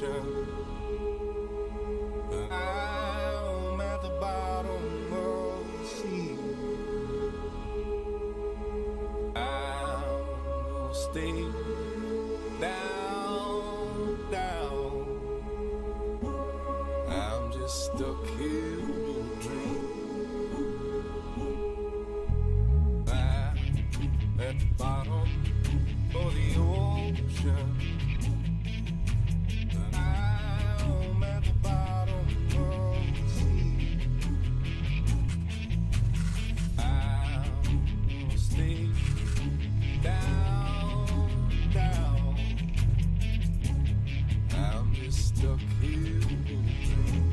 ocean. I'm at the bottom of the sea. I'm gonna stay down, down. I'm just stuck here in a dream. I'm at the bottom of the ocean. I'm at the bottom of the sea. I'm gonna stay down, down. I'm just stuck here in a dream.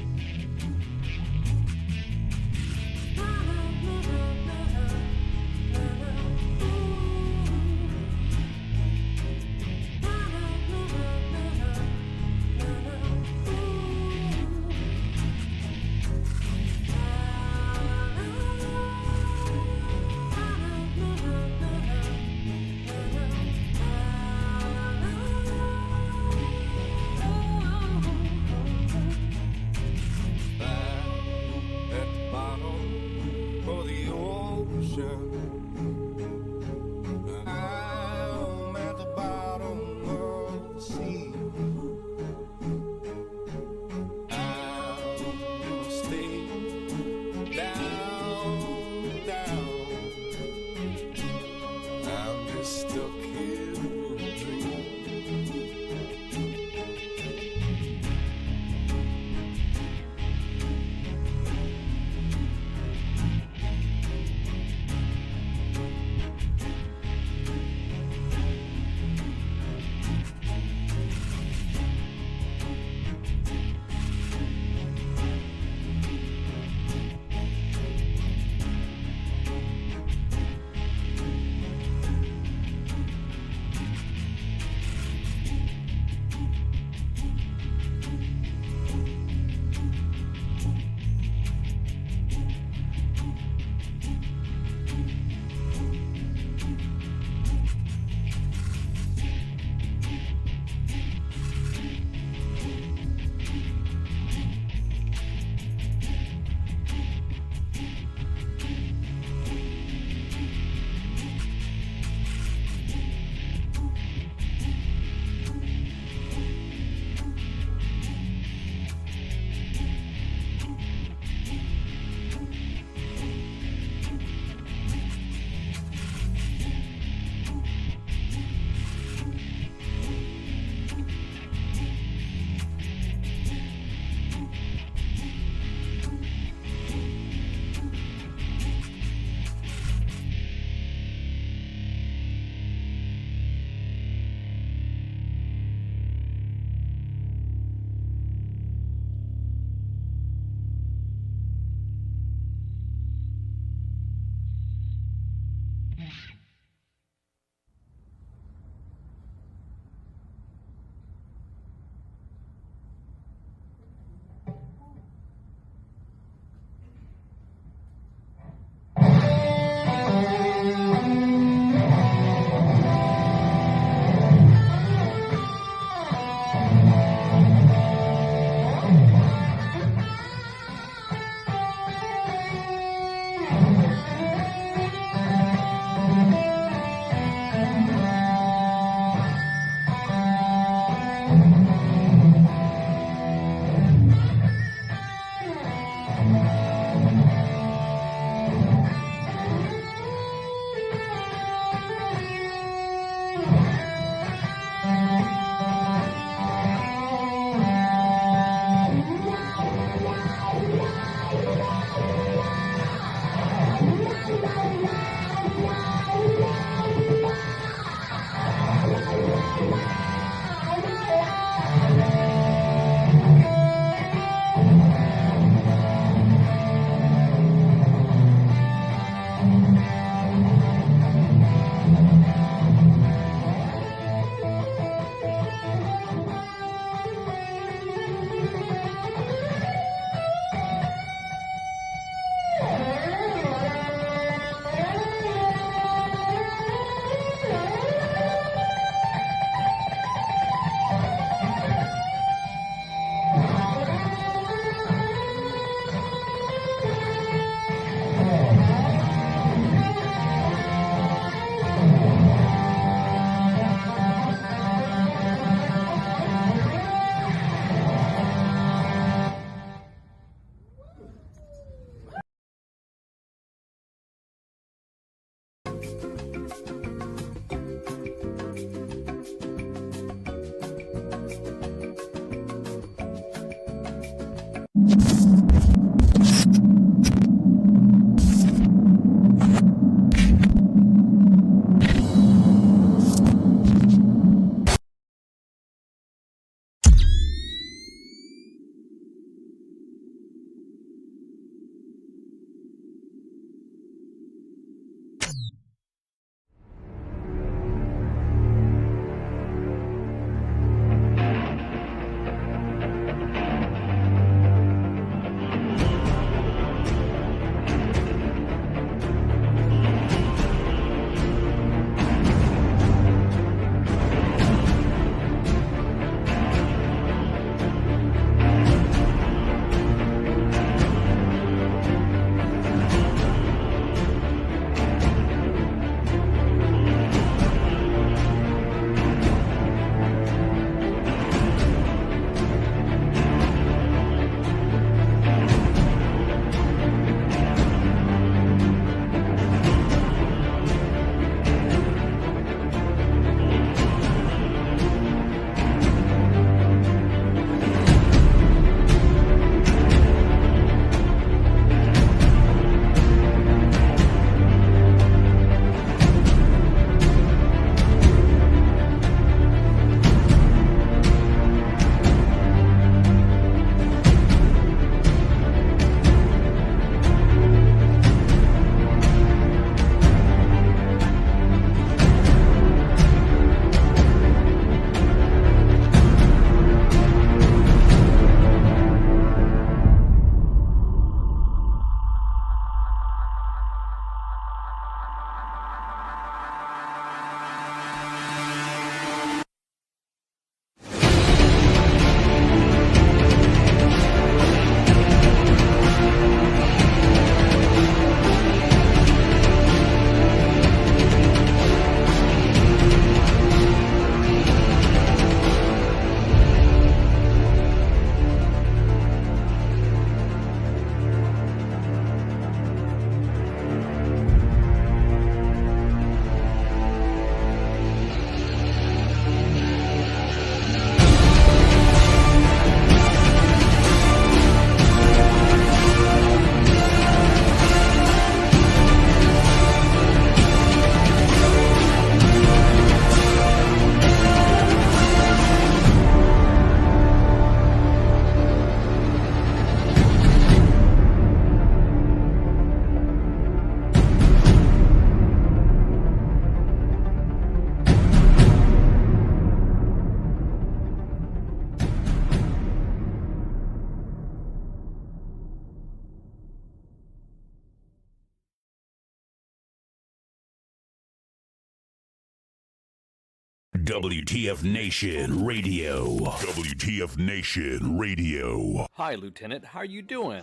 WTF Nation Radio. WTF Nation Radio. Hi, Lieutenant. How are you doing?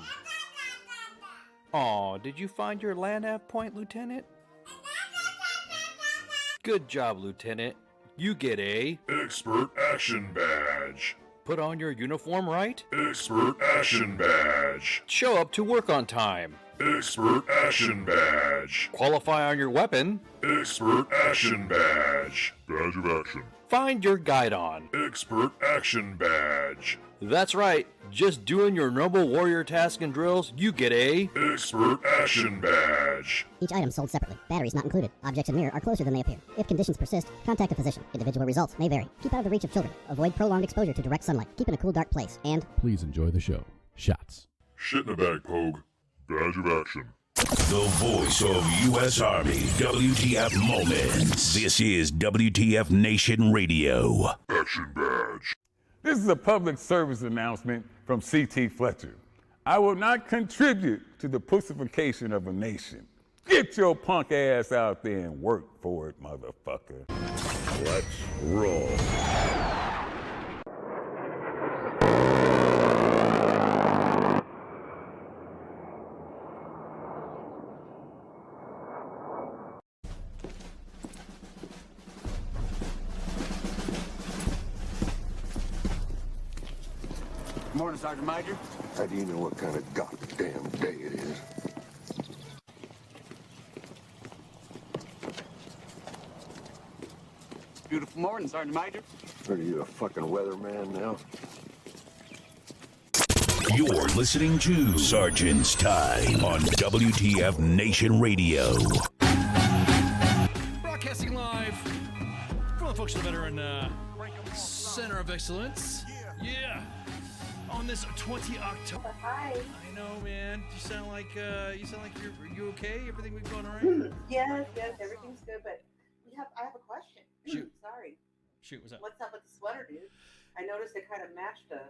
Aw, did you find your land nav point, Lieutenant? Good job, Lieutenant. You get a Expert Action Badge. Put on your uniform right. Expert Action Badge. Show up to work on time. Expert Action Badge. Qualify on your weapon. Expert Action Badge. Badge of Action. Find your guidon. Expert Action Badge. That's right. Just doing your noble warrior task and drills, you get a Expert Action Badge. Each item sold separately. Batteries not included. Objects in mirror are closer than they appear. If conditions persist, contact a physician. Individual results may vary. Keep out of the reach of children. Avoid prolonged exposure to direct sunlight. Keep in a cool, dark place. And please enjoy the show. Shots. Shit in a bag, Pogue. Badge of Action. The voice of U.S. Army. WTF Moments. This is WTF Nation Radio. Action Badge. This is a public service announcement from C.T. Fletcher. I will not contribute to the pussification of a nation. Get your punk ass out there and work for it, motherfucker. Let's roll. Morning, Sergeant Major. How do you know what kind of goddamn day it is? Beautiful morning, Sergeant Major. Are you a fucking weatherman now? You're listening to Sergeant's Time on WTF Nation Radio. Broadcasting live from the Functional Veteran Center of Excellence. Yeah. On this 20 October. Hi. I know, man. You sound like you okay? Everything been going all right? Yes, everything's good. But I have a question. Shoot. Sorry. Shoot, what's up? What's up with the sweater, dude? I noticed it kind of matched a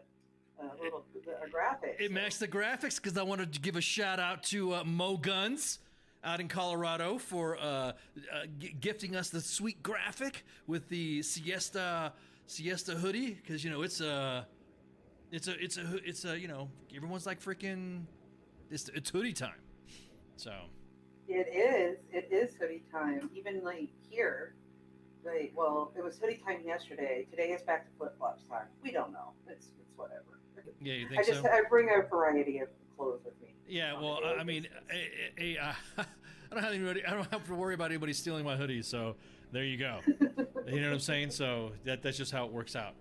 graphic. It matched the graphics because I wanted to give a shout out to Mo Guns out in Colorado for gifting us the sweet graphic with the Siesta hoodie, because it's a everyone's like freaking it's hoodie time. So It is hoodie time. Even like here, it was hoodie time yesterday. Today is back to flip flops time. We don't know. It's whatever. Yeah, you think so? I bring a variety of clothes with me. Yeah, well, I mean, I don't have to worry about anybody stealing my hoodies. So there you go. You know what I'm saying? So that's just how it works out.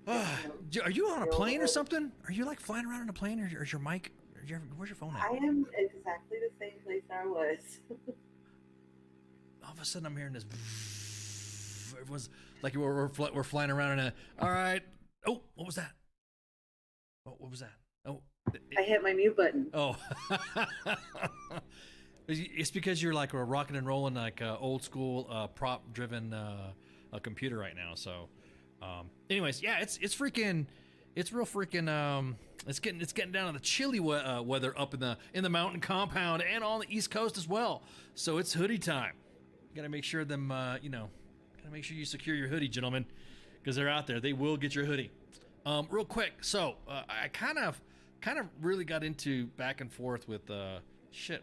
Are you on a plane or something? Are you like flying around on a plane, or is your mic? Where's your phone at? I am exactly the same place I was. All of a sudden, I'm hearing this. Everyone's like we're flying around in a. All right. Oh, what was that? Oh, what was that? Oh, I hit my mute button. Oh. It's because you're like we're rocking and rolling like old school prop driven computer right now. So, anyways, yeah, it's real freaking. It's getting down to the chilly weather up in the mountain compound and on the East Coast as well. So it's hoodie time. You gotta make sure gotta make sure you secure your hoodie, gentlemen, because they're out there. They will get your hoodie. Real quick. So I kind of really got into back and forth with what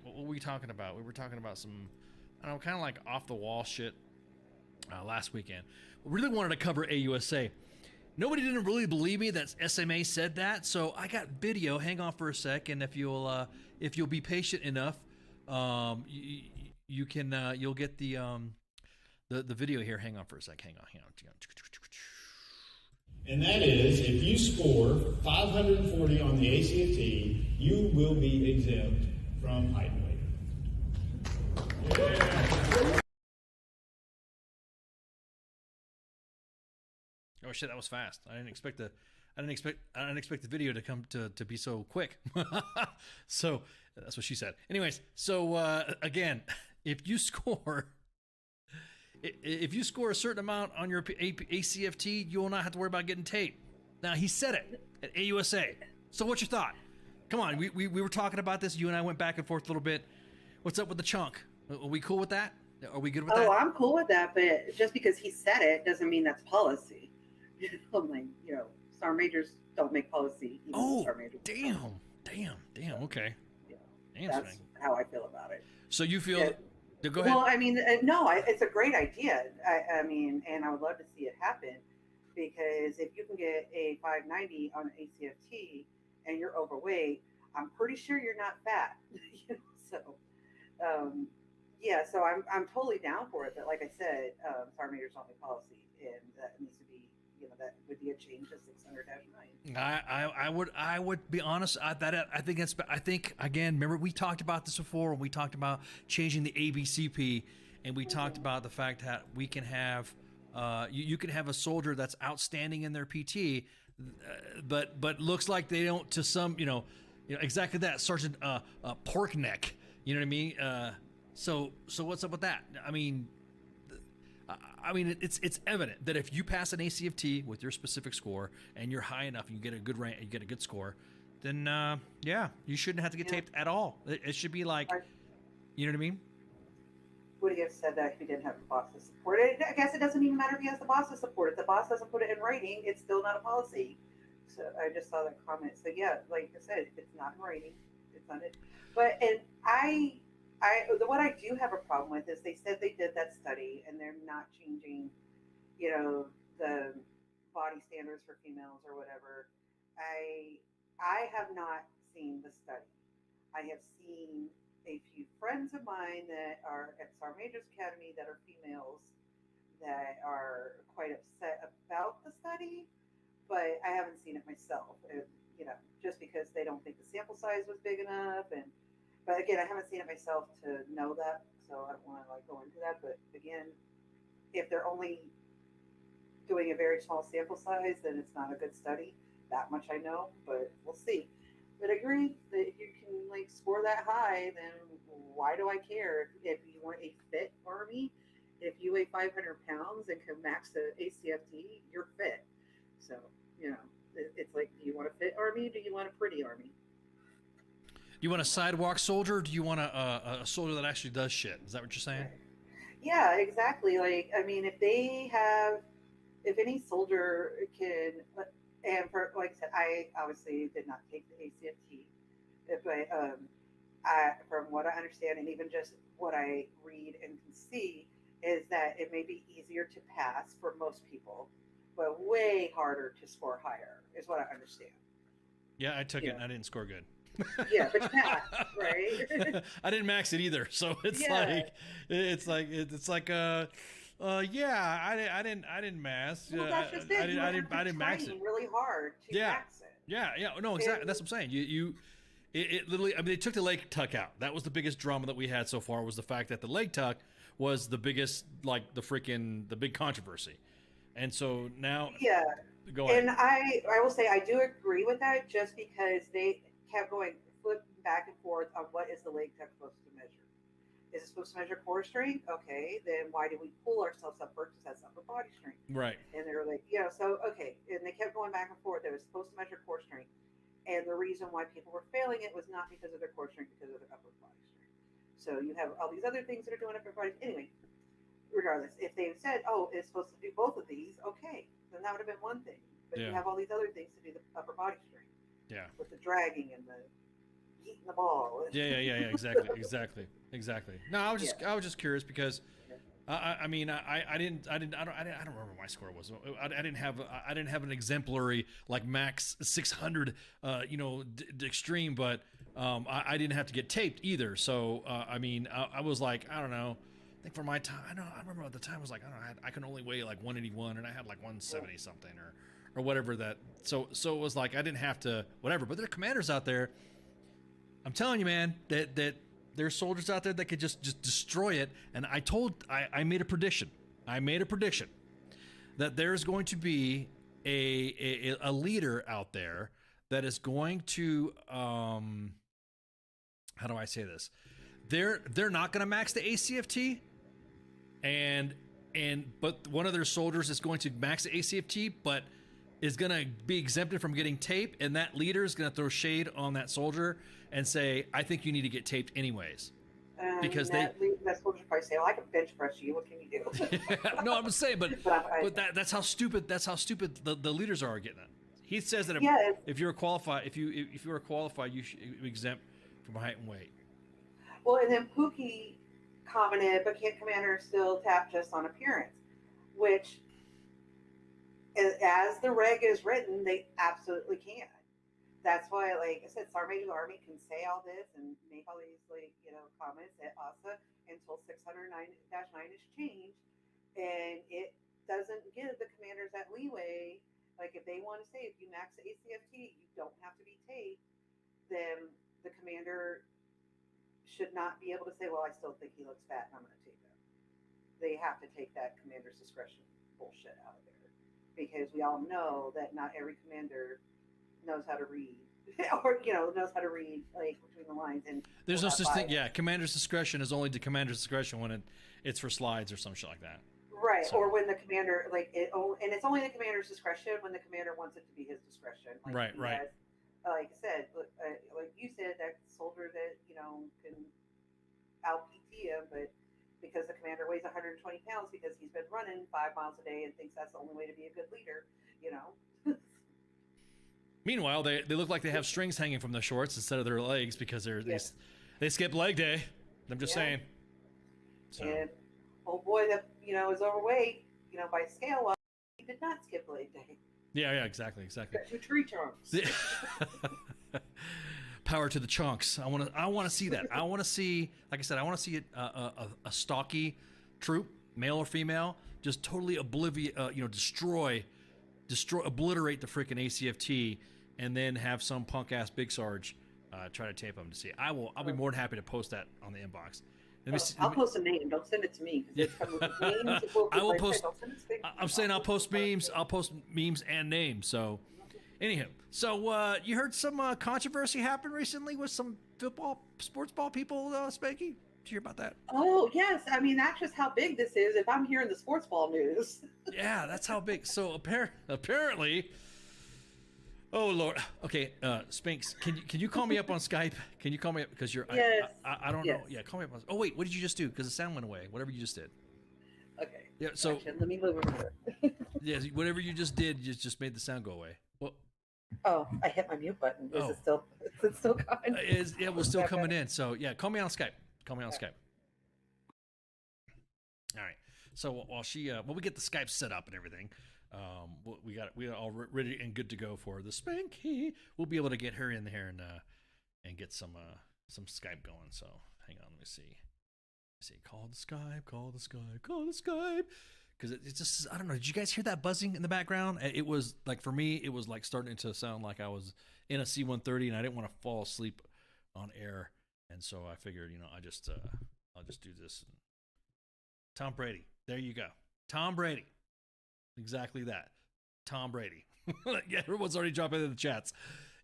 were we talking about? We were talking about some, I don't know, kind of like off the wall shit last weekend. We really wanted to cover AUSA. Nobody didn't really believe me that SMA said that, so I got video. Hang on for a sec, and if you'll be patient enough, you'll get the video here. Hang on for a sec. Hang on. And that is, if you score 540 on the ACT, you will be exempt from height and weight. Yeah. Oh shit, that was fast. I didn't expect the video to come to be so quick. So that's what she said. Anyways, so again, if you score a certain amount on your ACFT, you will not have to worry about getting taped. Now, he said it at AUSA. So what's your thought? Come on, we were talking about this. You and I went back and forth a little bit. What's up with the chunk? Are we cool with that? Are we good with that? Oh, I'm cool with that, but just because he said it doesn't mean that's policy. Sergeant majors don't make policy. Oh, Sergeant majors damn. Okay. Yeah, that's how I feel about it. So you feel... Yeah. Go ahead. Well, I mean, no, it's a great idea. I mean, and I would love to see it happen, because if you can get a 590 on ACFT and you're overweight, I'm pretty sure you're not fat. So, so I'm totally down for it. But like I said, sergeant majors don't make policy, and that needs to be, that would be a change to 600-9. I would be honest. I think again. Remember, we talked about this before when we talked about changing the ABCP, and we talked about the fact that we can have you can have a soldier that's outstanding in their PT, but looks like they don't to some exactly that Sergeant pork neck. You know what I mean? So what's up with that? I mean, it's evident that if you pass an ACFT with your specific score and you're high enough and you get a good rank, you get a good score, then you shouldn't have to get taped at all. It should be like, you know what I mean? Would he have said that if he didn't have the boss to support it? I guess it doesn't even matter if he has the boss to support it. The boss doesn't put it in writing, it's still not a policy. So I just saw that comment. So yeah, like I said, if it's not in writing, it's not it. But what I do have a problem with is they said they did that study and they're not changing, the body standards for females or whatever. I have not seen the study. I have seen a few friends of mine that are at Sergeant Major's Academy that are females that are quite upset about the study, but I haven't seen it myself. just because they don't think the sample size was big enough. But again, I haven't seen it myself to know that, so I don't want to go into that. But again, if they're only doing a very small sample size, then it's not a good study. That much I know, but we'll see. But I agree that if you can score that high, then why do I care if you want a fit army? If you weigh 500 pounds and can max the ACFT, you're fit. So it's like, do you want a fit army? Do you want a pretty army? Do you want a sidewalk soldier? Or do you want a soldier that actually does shit? Is that what you're saying? Right. Yeah, exactly. If any soldier can, and for like I said, I obviously did not take the ACFT, but from what I understand, and even just what I read and can see, is that it may be easier to pass for most people, but way harder to score higher, is what I understand. Yeah, I took it and I didn't score good. Yeah, but you passed, right? I didn't max it either, so it's like I didn't max. Well, that's just it. I didn't max it. Really hard to max it. Yeah, no, exactly. That's what I'm saying. It literally. I mean, they took the leg tuck out. That was the biggest drama that we had so far. Was the fact that the leg tuck was the biggest, the big controversy, and so now. Yeah. Go ahead. And I will say I do agree with that, just because they kept flipping back and forth on what is the leg tuck supposed to measure. Is it supposed to measure core strength? Okay, then why do we pull ourselves up versus that's upper body strength? Right. And they were like, so okay, and they kept going back and forth. It was supposed to measure core strength, and the reason why people were failing it was not because of their core strength, because of their upper body strength. So you have all these other things that are doing upper body. Anyway, regardless, if they said, it's supposed to do both of these, okay, then that would have been one thing. But you have all these other things to do the upper body strength. Yeah. With the dragging and the eating the ball. Yeah. Exactly. No, I was just curious because, I don't remember what my score was. I didn't have an exemplary like max 600, extreme, but I didn't have to get taped either. So I was like, I don't know. I think for my time, I remember at the time I was like, I can only weigh like 181, and I had like 170 something or whatever that. So it was like I didn't have to whatever. But there are commanders out there. I'm telling you, man, that there are soldiers out there that could just destroy it. And I made a prediction. That there's going to be a leader out there that is going to how do I say this? They're not going to max the ACFT, but one of their soldiers is going to max the ACFT, but is going to be exempted from getting tape, and that leader is going to throw shade on that soldier and say, I think you need to get taped anyways. Because that soldier probably say, I can bench press you. What can you do? No, I'm saying, but that's how stupid the leaders are getting it. He says that if you're qualified, if you are qualified, you should be exempt from height and weight. Well, and then Pookie commented, but can't commanders still tap just on appearance? Which, as the reg is written, they absolutely can. That's why, like I said, Sergeant Major of the Army can say all this and make all these comments at ASA until 609-9 is changed, and it doesn't give the commanders that leeway. Like if they want to say, if you max the ACFT, you don't have to be taped, then the commander should not be able to say, well, I still think he looks fat and I'm going to take him. They have to take that commander's discretion bullshit out of there, because we all know that not every commander knows how to read or knows how to read like between the lines, and there's no such thing. Commander's discretion is only the commander's discretion when it's for slides or some shit like that, right? So, or when the commander and it's only the commander's discretion when the commander wants it to be his discretion, like right. Has, like I said, like you said, that soldier that can out PT him, but because the commander weighs 120 pounds because he's been running 5 miles a day and thinks that's the only way to be a good leader, Meanwhile, they look like they have strings hanging from their shorts instead of their legs because they skip leg day. I'm just saying. So. And old boy that is overweight, by scale, he did not skip leg day. Yeah, exactly. Got 2 tree trunks. Power to the chunks. I want to see that. I want to see, like I said, I want to see a stocky troop, male or female, just totally obliviate, destroy, obliterate the freaking ACFT and then have some punk ass Big Sarge try to tape them to see. I'll be more than happy to post that on the inbox. I'll post a name. Don't send it to me. Yeah. I will Like, post. don't send it to me. I'm saying I'll post memes. I'll post memes and names. So, anyhow, you heard some controversy happen recently with some sports ball people, Spanky? Did you hear about that? Oh yes, I mean that's just how big this is. If I'm hearing the sports ball news. Yeah, that's how big. So apparently. Oh Lord. Okay, Spinks, can you call me up on Skype? Can you call me up because you're? Yes. I don't know. Yeah, call me up. Oh wait, what did you just do? Because the sound went away. Whatever you just did. Okay. Yeah. So Actually, let me move over here. yeah, whatever you just did, just made the sound go away. Well. Oh, I hit my mute button. Is it still going? It was still coming in. So yeah, call me on Skype. Call me on Skype. All right. So while we get the Skype set up and everything, we got all ready and good to go for the Spanky. We'll be able to get her in there and get some Skype going. So hang on, let me see. Call the Skype. Because it's just, I don't know. Did you guys hear that buzzing in the background? It was like, for me, it was like starting to sound like I was in a C-130 and I didn't want to fall asleep on air. And so I figured, I'll just do this. Tom Brady. There you go. Tom Brady. Exactly that. Tom Brady. Yeah, everyone's already dropping in the chats.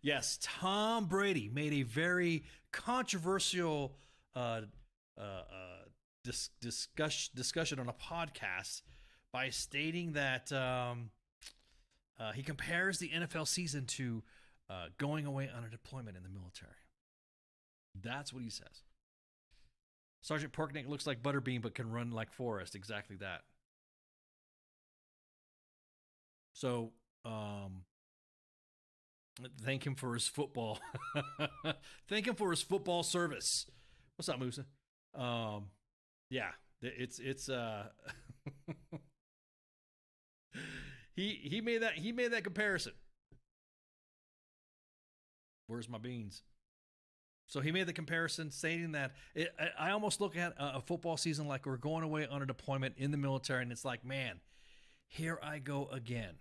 Yes, Tom Brady made a very controversial discussion on a podcast by stating that he compares the NFL season to going away on a deployment in the military. That's what he says. Sergeant Porkneck looks like Butterbean but can run like Forrest. Exactly that. So, thank him for his football. Thank him for his football service. What's up, Musa? Yeah, it's he made that comparison. Where's my beans? So he made the comparison, stating that I almost look at a football season like we're going away on a deployment in the military, and it's like, man, here I go again.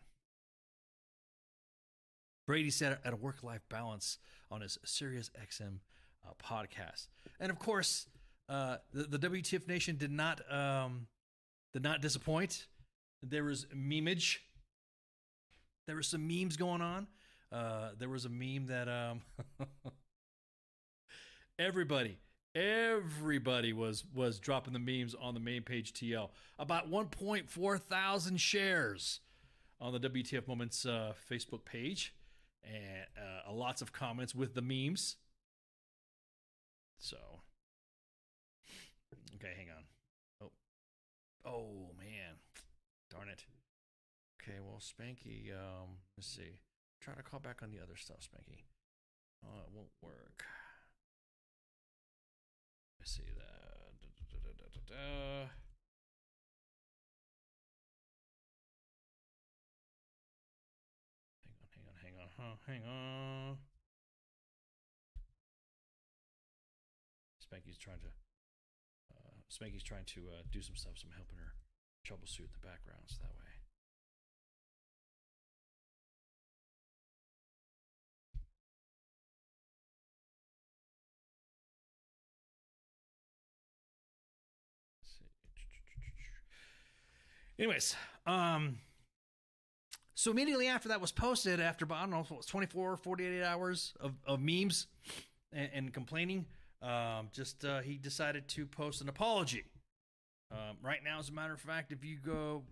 Brady said at a work-life balance on his Sirius XM podcast, and of course, the WTF Nation did not disappoint. There was memeage. There were some memes going on. There was a meme that everybody was dropping the memes on the main page TL. About 1.4 thousand shares on the WTF Moments Facebook page, and lots of comments with the memes. So, okay, hang on. Oh man, darn it. Okay, well, Spanky, let's see. Try to call back on the other stuff, Spanky. It won't work. I see that. Hang on. Spanky's trying to do some stuff, so I'm helping her troubleshoot the background, so that way. Anyways, so immediately after that was posted, after, I don't know, 24, 48 hours of memes and complaining, he decided to post an apology. Right now, as a matter of fact, if you go,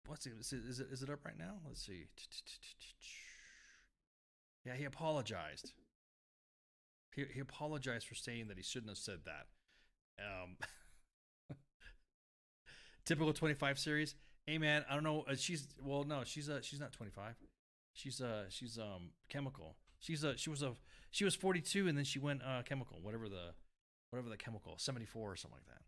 let's see, is it up right now? Let's see. Yeah, he apologized. He apologized for saying that he shouldn't have said that. Typical 25 series. Hey man, I don't know. She's not 25. She's chemical. She was 42 and then she went chemical. Whatever the chemical, 74 or something like that.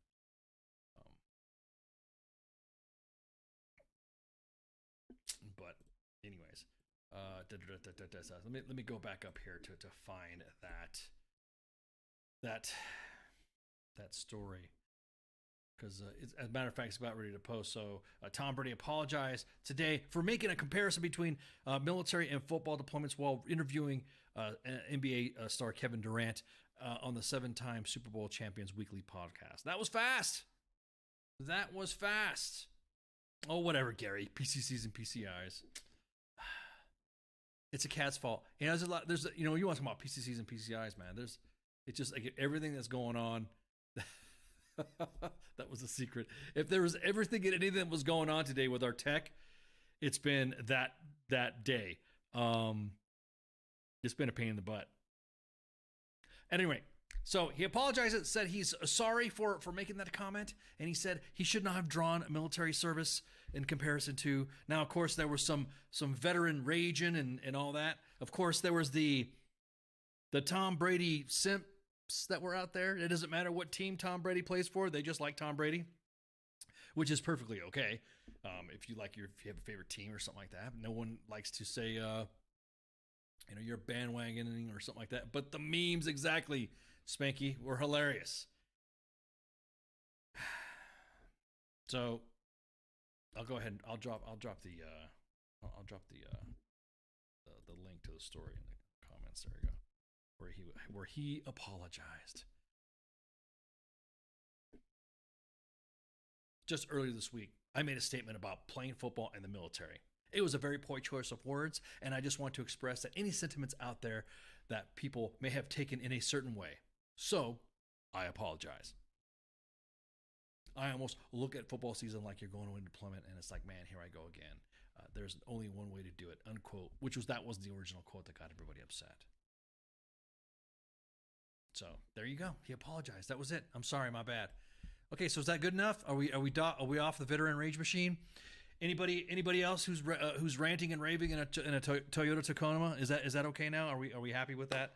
But anyways, let me go back up here to find that story. because as a matter of fact, it's about ready to post. So Tom Brady apologized today for making a comparison between military and football deployments while interviewing NBA star Kevin Durant on the 7-time Super Bowl Champions Weekly podcast. That was fast. That was fast. Oh, whatever, Gary. PCCs and PCIs. It's a cat's fault. And there's a lot. There's you want to talk about PCCs and PCIs, man. It's just like everything that's going on. That was a secret. If there was everything and anything that was going on today with our tech, it's been that day. It's been a pain in the butt. Anyway, so he apologized, said he's sorry for making that comment, and he said he should not have drawn military service in comparison to. Now, of course, there was some veteran raging and all that. Of course, there was the Tom Brady simps that were out there. It doesn't matter what team Tom Brady plays for; they just like Tom Brady, which is perfectly okay. If you have a favorite team or something like that, no one likes to say, you're bandwagoning or something like that. But the memes, exactly, Spanky, were hilarious. So I'll go ahead and I'll drop the link to the story in the comments. There you go, where he apologized. Just earlier this week, I made a statement about playing football and the military. It was a very poor choice of words, and I just want to express that any sentiments out there that people may have taken in a certain way. So, I apologize. I almost look at football season like you're going to deployment, and it's like, man, here I go again. There's only one way to do it, unquote, that was the original quote that got everybody upset. So, there you go. He apologized. That was it. I'm sorry, my bad. Okay, so is that good enough? Are we off the veteran rage machine? Anybody else who's ranting and raving in a Toyota Tacoma? Is that okay now? Are we happy with that?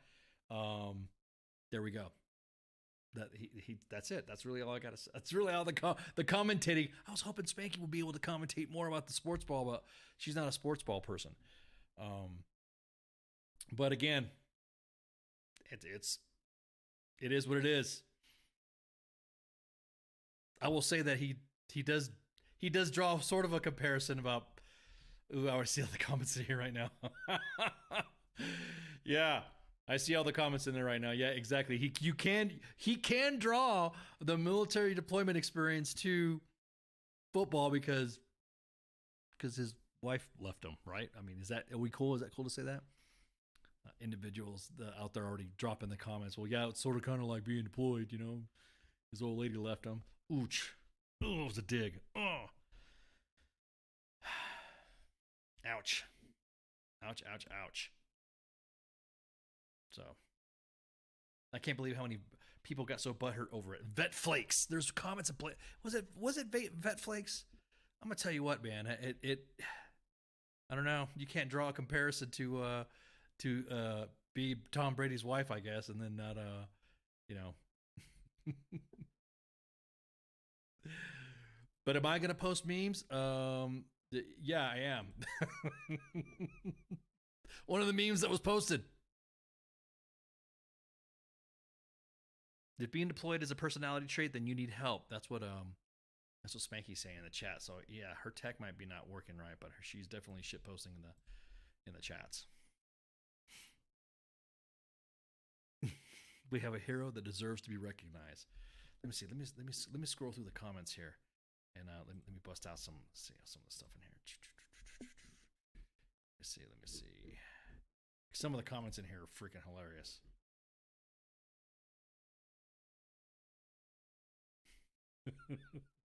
There we go. That's it. That's really all I got to say. That's really all the commentating. I was hoping Spanky would be able to commentate more about the sports ball, but she's not a sports ball person. But again, it is what it is. I will say that he does draw sort of a comparison about. Ooh, I see all the comments in here right now. Yeah, I see all the comments in there right now. Yeah, exactly. He can draw the military deployment experience to football because his wife left him, right? I mean, are we cool? Is that cool to say that? Individuals out there already dropping the comments. Well, yeah, it's sort of kind of like being deployed, His old lady left him. Ooch. Oh, it was a dig. Oh. Ouch. Ouch, ouch, ouch. So, I can't believe how many people got so butthurt over it. Vet Flakes. There's comments. Was it Vet Flakes? I'm going to tell you what, man. I don't know. You can't draw a comparison to be Tom Brady's wife, I guess, and then not, But am I going to post memes? Yeah, I am. One of the memes that was posted. If being deployed is a personality trait, then you need help. That's what Spanky's saying in the chat. So yeah, her tech might be not working right, but she's definitely shit posting in the chats. We have a hero that deserves to be recognized. Let me see. Let me scroll through the comments here, and let me bust out some of the stuff in here. Let me see. Some of the comments in here are freaking hilarious.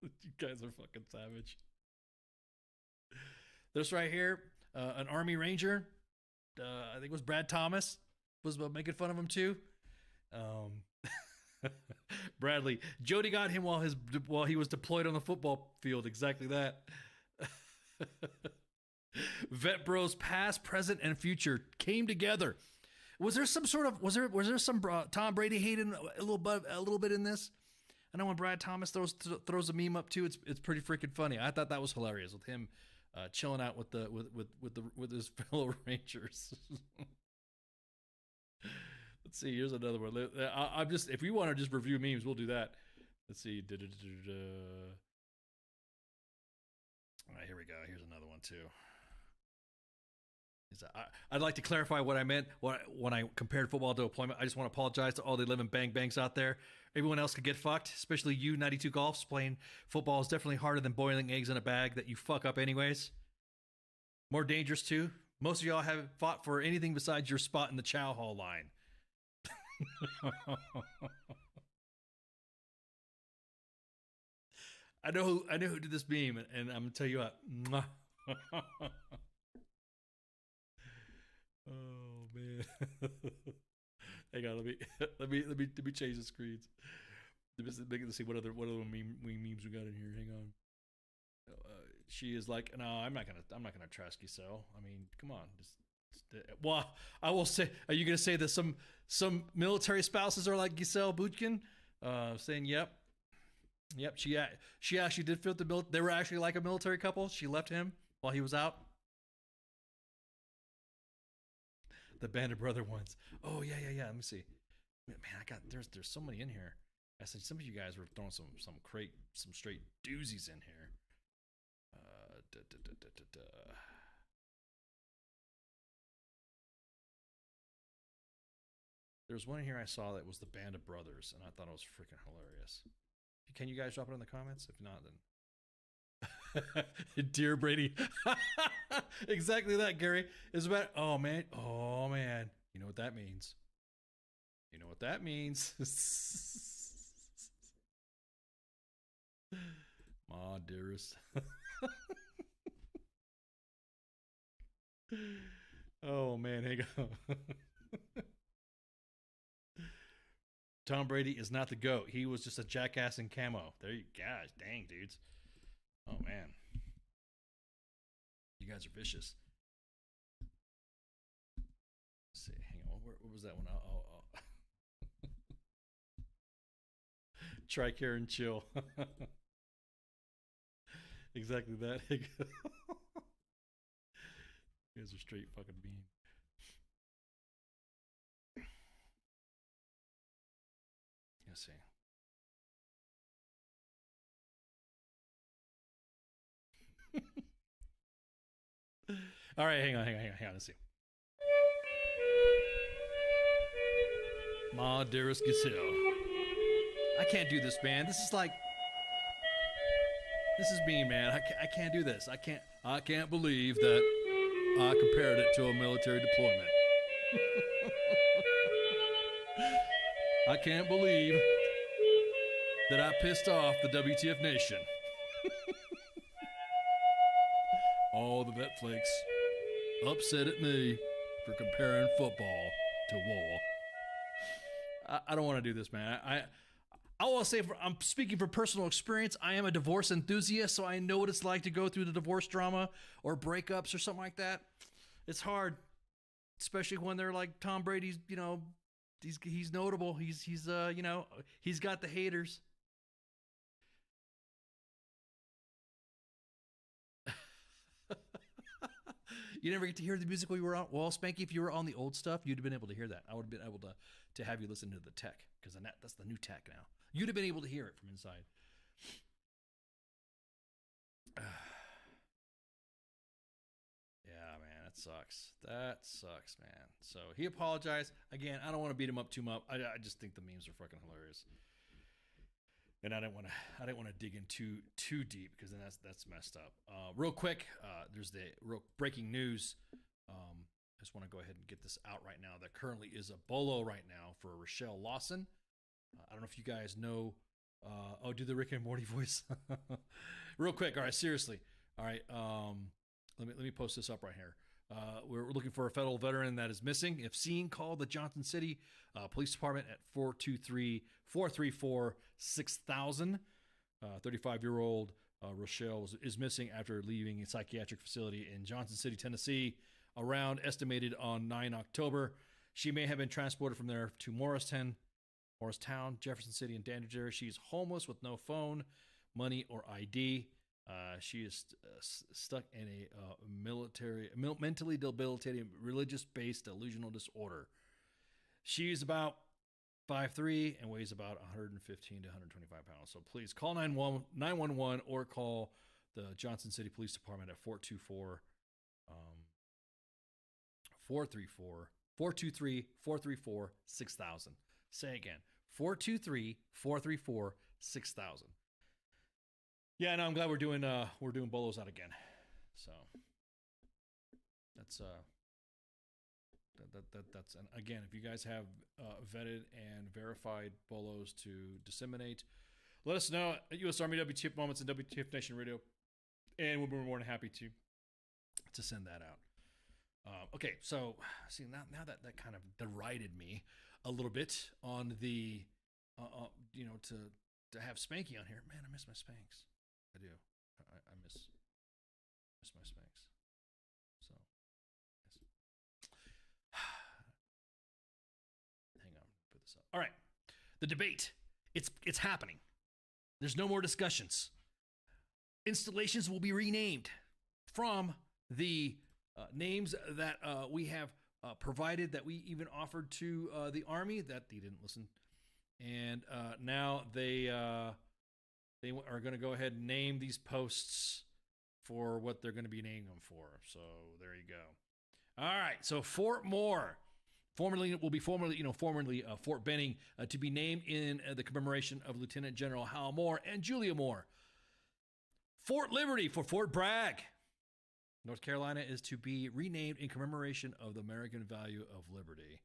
You guys are fucking savage. This right here, an Army Ranger, I think it was Brad Thomas, was making fun of him too. Bradley, Jody got him while he was deployed on the football field. Exactly that. Vet Bros past, present, and future came together. Was there some Tom Brady hating a little bit in this? I know when Brad Thomas throws a meme up too, it's pretty freaking funny. I thought that was hilarious with him chilling out with his fellow Rangers. Let's see. Here's another one. I'm just, if we want to just review memes, we'll do that. Let's see. All right, here we go. Here's another one too. I'd like to clarify what I meant when I compared football to deployment. I just want to apologize to all the 11 bang bangs out there. Everyone else could get fucked, especially you, 92 Golfs. Playing football is definitely harder than boiling eggs in a bag that you fuck up anyways. More dangerous too. Most of y'all haven't fought for anything besides your spot in the chow hall line. I know who did this meme, and I'm gonna tell you what. Oh man. Hang on, let me change the screens. Let's see what other memes we got in here. Hang on. She is like, no, I'm not gonna trust Giselle. I mean, come on. Well, I will say, are you gonna say that some military spouses are like Giselle Butkin? Saying yep. She actually did fit the military. They were actually like a military couple. She left him while he was out. The Band of Brother ones. Oh yeah. Let me see. Man, there's so many in here. I said some of you guys were throwing some straight doozies in here. There's one in here I saw that was the Band of Brothers, and I thought it was freaking hilarious. Can you guys drop it in the comments? If not, then Dear Brady. Exactly that, Gary. It's about oh man. You know what that means. Ma dearest. Oh man, hang on. Tom Brady is not the GOAT. He was just a jackass in camo. There you guys, dang dudes. Oh man. You guys are vicious. Let's see, hang on. What was that one? Oh. Tricare and chill. Exactly that. You guys are straight fucking bean. Let's see. All right, hang on. Let's see. Ma dearest Giselle. I can't do this, man. This is mean, man. I can't do this. I can't believe that I compared it to a military deployment. I can't believe that I pissed off the WTF Nation. All the vet flakes upset at me for comparing football to war. I don't want to do this, man. I want to say, I'm speaking from personal experience. I am a divorce enthusiast, so I know what it's like to go through the divorce drama or breakups or something like that. It's hard, especially when they're like Tom Brady's. You know, he's notable. He's he's got the haters. You never get to hear the music while you were on. Well, Spanky, if you were on the old stuff, you'd have been able to hear that. I would have been able to have you listen to the tech, because that's the new tech now. You'd have been able to hear it from inside. Yeah, man, that sucks. That sucks, man. So he apologized. Again, I don't want to beat him up too much. I just think the memes are fucking hilarious. And I didn't want to dig in too deep, because then that's messed up. Real quick, there's the real breaking news. I just want to go ahead and get this out right now. There currently is a bolo right now for Rochelle Lawson. I don't know if you guys know. Do the Rick and Morty voice. Real quick. All right, seriously. All right. Let me post this up right here. We're looking for a federal veteran that is missing. If seen, call the Johnson City Police Department at 423-434-6000. 35-year-old Rochelle is missing after leaving a psychiatric facility in Johnson City, Tennessee, around estimated on 9 October. She may have been transported from there to Morristown, Jefferson City, and Dandridge area. She is homeless with no phone, money, or ID. She is stuck in a mentally debilitating, religious-based delusional disorder. She's about 5'3", and weighs about 115 to 125 pounds. So please call 911 or call the Johnson City Police Department at 423-434-6000. Say again, 423-434-6000. Yeah, no, I'm glad we're doing bolos out again. So that's that's and again, if you guys have vetted and verified bolos to disseminate, let us know at US Army WTF Moments and WTF Nation Radio, and we'll be more than happy to send that out. Okay, so see now that kind of derided me a little bit on the to have Spanky on here. Man, I miss my Spanks. I do. I miss my Spanks. So yes. Hang on, put this up. All right, the debate. It's happening. There's no more discussions. Installations will be renamed from the names that we have provided, that we even offered to the Army, that they didn't listen. And now they are going to go ahead and name these posts for what they're going to be naming them for. So there you go. All right. So Fort Moore, formerly Fort Benning, to be named in the commemoration of Lieutenant General Hal Moore and Julia Moore. Fort Liberty for Fort Bragg, North Carolina, is to be renamed in commemoration of the American value of liberty.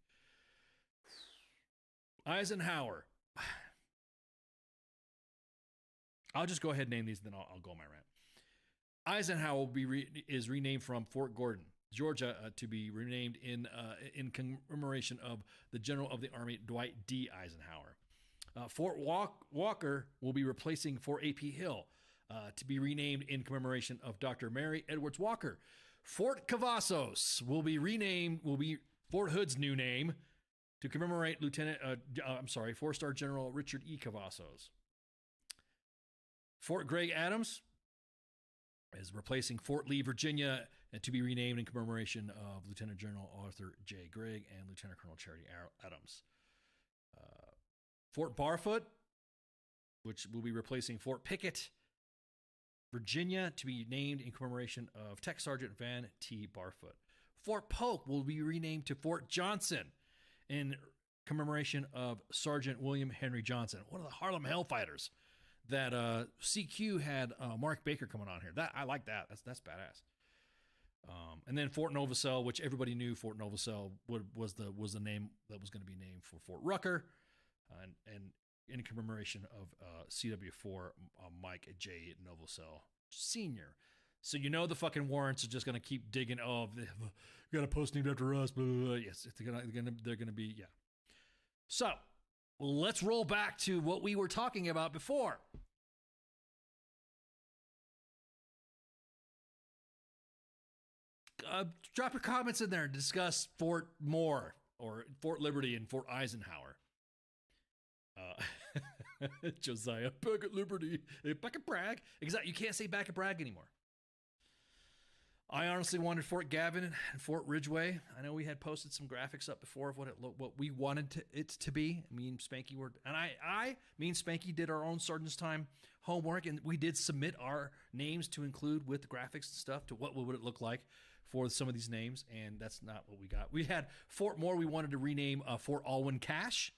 Eisenhower. I'll just go ahead and name these, then I'll go on my rant. Eisenhower is renamed from Fort Gordon, Georgia, to be renamed in commemoration of the General of the Army, Dwight D. Eisenhower. Fort Walker will be replacing Fort A.P. Hill, to be renamed in commemoration of Dr. Mary Edwards Walker. Fort Cavazos will be Fort Hood's new name, to commemorate Four-Star General Richard E. Cavazos. Fort Gregg Adams is replacing Fort Lee, Virginia, and to be renamed in commemoration of Lieutenant General Arthur J. Gregg and Lieutenant Colonel Charity Adams. Fort Barfoot, which will be replacing Fort Pickett, Virginia, to be named in commemoration of Tech Sergeant Van T. Barfoot. Fort Polk will be renamed to Fort Johnson in commemoration of Sergeant William Henry Johnson, one of the Harlem Hellfighters that CQ had Mark Baker coming on here. That I like that. That's badass. And then Fort Novosel, which everybody knew Fort Novosel was the name that was going to be named for Fort Rucker, and in commemoration of CW4 Mike J. Novosel Sr. So you know the fucking warrants are just going to keep digging. Oh, they got a post named after us. Blah, blah, blah. Yes, they're going to be, yeah. So let's roll back to what we were talking about before. Drop your comments in there and discuss Fort Moore or Fort Liberty and Fort Eisenhower. Josiah, back at Liberty, back at Bragg. Exactly. You can't say back at Bragg anymore. I honestly wanted Fort Gavin and Fort Ridgeway. I know we had posted some graphics up before of what we wanted it to be. Me and Spanky me and Spanky did our own Sergeant's Time homework, and we did submit our names to include with the graphics and stuff to what would it look like for some of these names, and that's not what we got. We had Fort Moore. We wanted to rename Fort Alwyn Cash,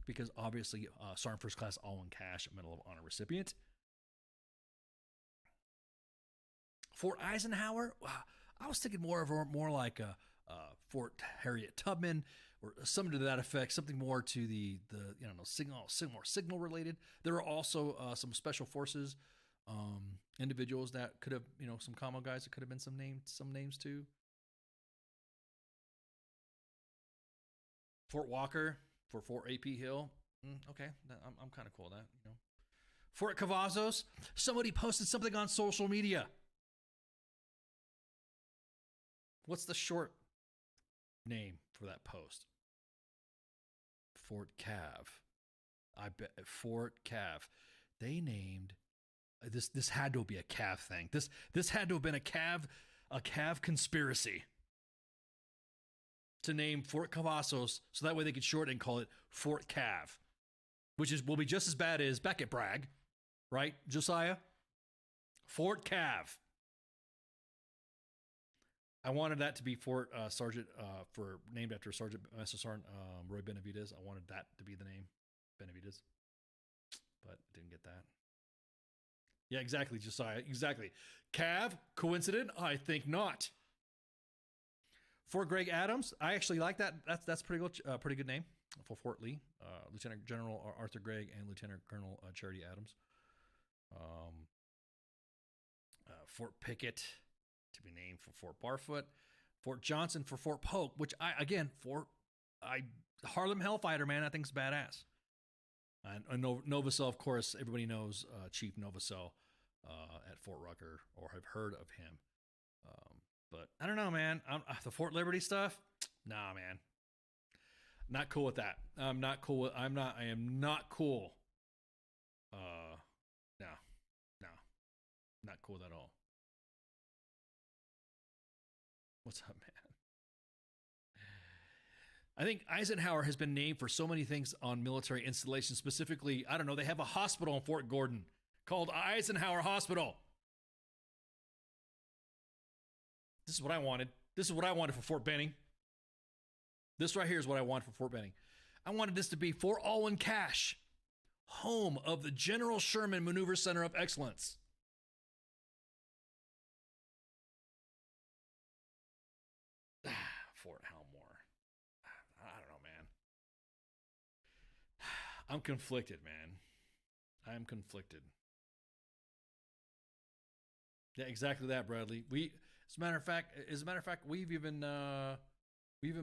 because obviously Sergeant First Class Alwyn Cash, Medal of Honor recipient. Fort Eisenhower, I was thinking more like Fort Harriet Tubman or something to that effect, something more to the signal related. There are also some special forces individuals that could have, some commo guys that could have been some names too. Fort Walker for Fort A.P. Hill. Okay, I'm kind of cool with that. Fort Cavazos. Somebody posted something on social media. What's the short name for that post? Fort Cav. I bet Fort Cav. They named this had to be a Cav thing. This had to have been a Cav conspiracy. to name Fort Cavazos, so that way they could shorten it and call it Fort Cav, which will be just as bad as Beckett Bragg, right, Josiah? Fort Cav. I wanted that to be Fort Sergeant named after Sergeant Master Sergeant Roy Benavidez. I wanted that to be the name, Benavidez, but didn't get that. Yeah, exactly, Josiah. Exactly. Cav, coincident? I think not. Fort Greg Adams. I actually like that. That's pretty good name for Fort Lee. Lieutenant General Arthur Gregg and Lieutenant Colonel Charity Adams. Fort Pickett to be named for Fort Barfoot. Fort Johnson for Fort Polk, which Harlem Hellfighter, man, I think is badass. And Novosel, of course, everybody knows Chief Novosel at Fort Rucker or have heard of him. But I don't know, man. The Fort Liberty stuff, nah, man. Not cool with that. I am not cool. No, not cool at all. What's up, man? I think Eisenhower has been named for so many things on military installations. Specifically, I don't know, they have a hospital in Fort Gordon called Eisenhower Hospital. This is what I wanted. This is what I wanted for Fort Benning. This right here is what I want for Fort Benning. I wanted this to be Fort Alwyn Cache, home of the General Sherman Maneuver Center of Excellence. Fort Helmore. I don't know, man. I'm conflicted, man. I'm conflicted. Yeah, exactly that, Bradley. As a matter of fact, we've even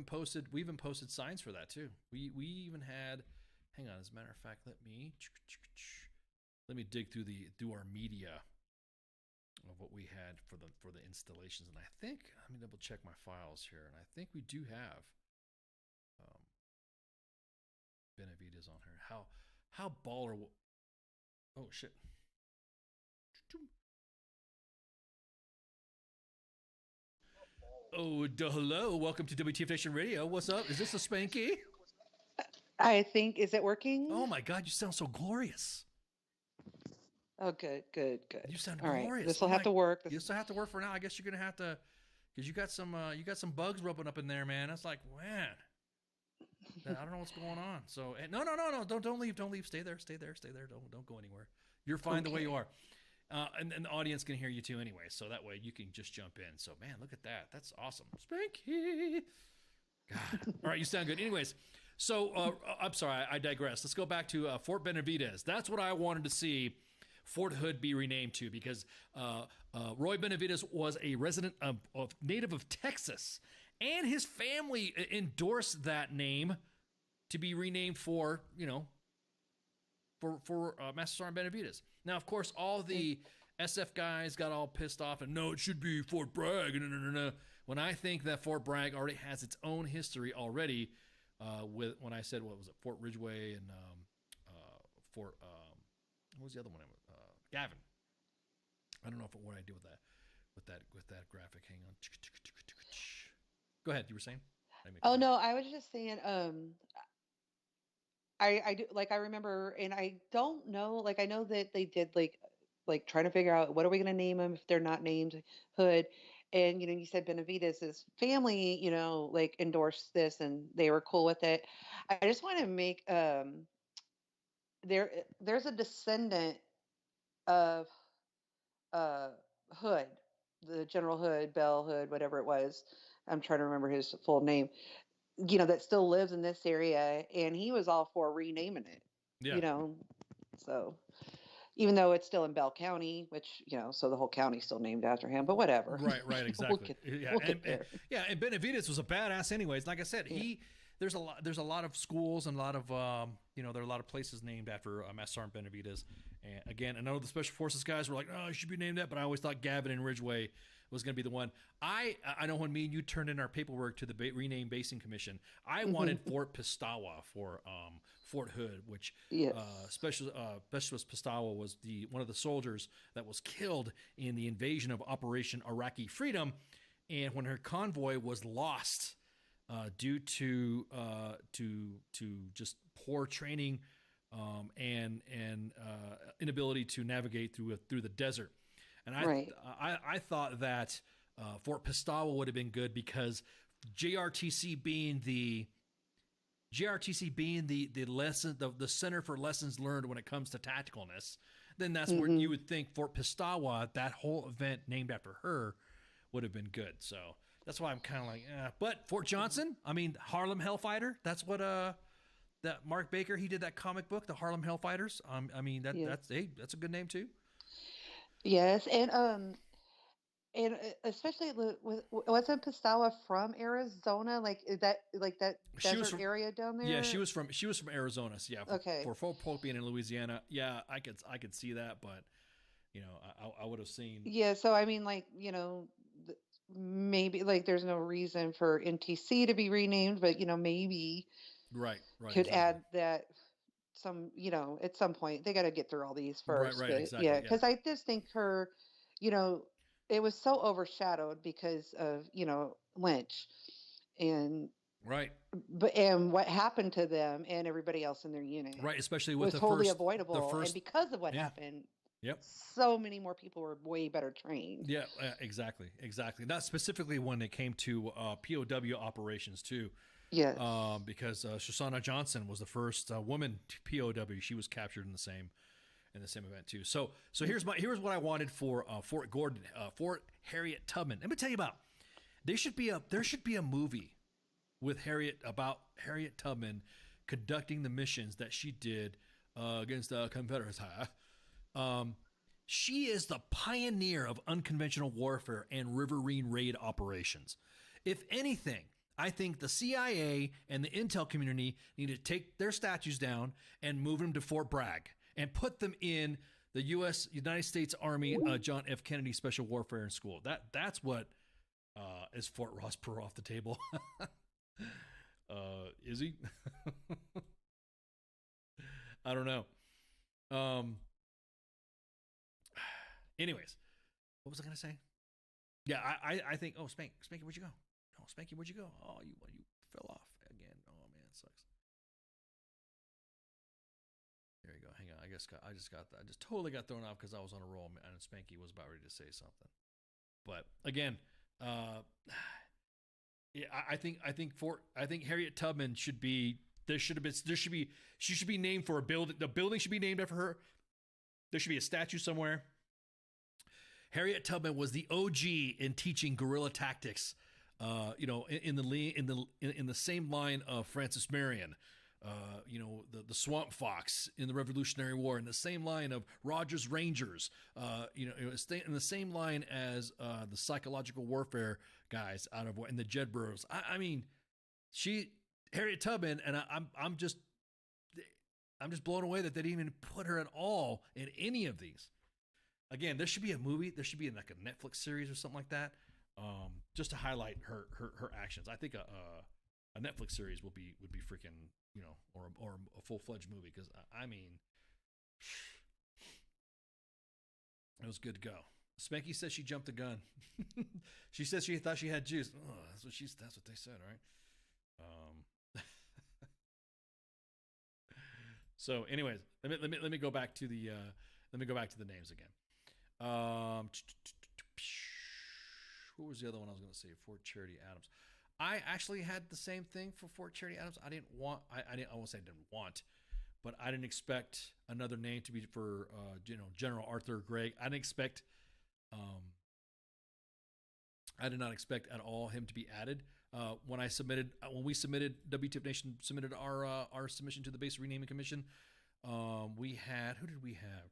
posted signs for that too. We even had, hang on, as a matter of fact, let me dig through our media of what we had for the installations, and I think, let me double check my files here, and I think we do have Benavidez on here. How baller? Oh shit. Oh, hello. Welcome to WTF Nation Radio. What's up? Is this a Spanky? I think, is it working? Oh my God, you sound so glorious. Oh, good. You sound all glorious. Right. This will have to work. This will have to work for now. I guess you're gonna have to, because you got some bugs rubbing up in there, man. That's like, man, I don't know what's going on. So no, don't leave. Stay there. Don't go anywhere. You're fine the way you are. And the audience can hear you too anyway, so that way you can just jump in. So, man, look at that. That's awesome. Spanky. God. All right, you sound good. Anyways, so I'm sorry, I digress. Let's go back to Fort Benavidez. That's what I wanted to see Fort Hood be renamed to, because Roy Benavidez was a resident of native of Texas, and his family endorsed that name to be renamed for, for Master Sergeant Benavidez. Now, of course, all the SF guys got all pissed off and, no, it should be Fort Bragg. No. When I think that Fort Bragg already has its own history already, when I said, what was it, Fort Ridgeway and Fort, what was the other one? Gavin. I don't know what I do with that graphic. Hang on. Go ahead. You were saying? Oh no, I was just saying. I do, like, I remember, and I don't know, like, I know that they did like trying to figure out what are we going to name them if they're not named Hood, and you said Benavidez's family, like, endorsed this and they were cool with it. I just want to make there's a descendant of Hood, the General Hood, Bell Hood, whatever it was. I'm trying to remember his full name. That still lives in this area, and he was all for renaming it. Yeah. So even though it's still in Bell County, which so the whole county's still named after him, but whatever. Right, exactly. We'll get there. And Benavidez was a badass, anyways. Like I said, there's a lot of schools and a lot of there are a lot of places named after Master Sergeant Benavidez. And again, I know the Special Forces guys were like, oh, it should be named that, but I always thought Gavin and Ridgeway was going to be the one. I know when me and you turned in our paperwork to the rename Basing Commission, I wanted Fort Pistawa for Fort Hood, which Specialist Pistawa was one of the soldiers that was killed in the invasion of Operation Iraqi Freedom, and when her convoy was lost due to just poor training and inability to navigate through the desert. And I thought that Fort Pistawa would have been good because JRTC being the lesson, the center for lessons learned when it comes to tacticalness, then that's where you would think Fort Pistawa, that whole event named after her, would have been good. So that's why I'm kind of like, but Fort Johnson, I mean, Harlem Hellfighter, that's what that Mark Baker, he did that comic book, the Harlem Hellfighters. I mean, that's a good name too. Yes, and especially wasn't Pistawa from Arizona? Like is that desert area down there? Yeah, she was from Arizona. So yeah, okay. For Fort Polk being in Louisiana, yeah, I could see that, but you know, I would have seen. Yeah, so I mean, like, you know, maybe like there's no reason for NTC to be renamed, but you know, maybe right could add that some, you know, at some point they got to get through all these first. Right, but, exactly. Yeah, because I just think her, you know, it was so overshadowed because of, you know, Lynch and and what happened to them and everybody else in their unit, right, especially with was totally avoidable, and because of what happened, so many more people were way better trained. Yeah, exactly. Not specifically when it came to POW operations too. Yes. Because Shoshana Johnson was the first woman POW. She was captured in the same event too. So here's what I wanted for Fort Gordon, Fort Harriet Tubman. Let me tell you about. There should be a movie with about Harriet Tubman conducting the missions that she did against the Confederates. She is the pioneer of unconventional warfare and riverine raid operations. If anything, I think the CIA and the intel community need to take their statues down and move them to Fort Bragg and put them in the United States Army John F. Kennedy Special Warfare School. That's what is Fort Ross Perot off the table. Is he? I don't know. Anyways, what was I gonna say? Yeah, I think. Oh, Spanky, where'd you go? Oh, Spanky, where'd you go? Oh, you fell off again. Oh man, it sucks. There you go. Hang on. I just totally got thrown off because I was on a roll and Spanky was about ready to say something. But again, yeah, I think Harriet Tubman should be. She should be named for a building. The building should be named after her. There should be a statue somewhere. Harriet Tubman was the OG in teaching guerrilla tactics. You know, in the same line of Francis Marion. You know, the Swamp Fox in the Revolutionary War, in the same line of Rogers Rangers, you know, in the same line as the psychological warfare guys in the Jedburghs. I mean, Harriet Tubman, and I'm just blown away that they didn't even put her at all in any of these. Again, there should be a movie. There should be like a Netflix series or something like that, just to highlight her actions. I think a Netflix series would be freaking, you know, or a full-fledged movie, because I mean, it was good to go. Spanky says she jumped the gun. She says she thought she had juice. Oh, that's what they said, right? So, anyways, let me go back to the names again. What was the other one I was going to say? Fort Charity Adams. I actually had the same thing for Fort Charity Adams. I won't say I didn't want, but I didn't expect another name to be for General Arthur Gregg. I did not expect at all him to be added. When we submitted, WTF Nation submitted our submission to the Base Renaming Commission, we had, who did we have?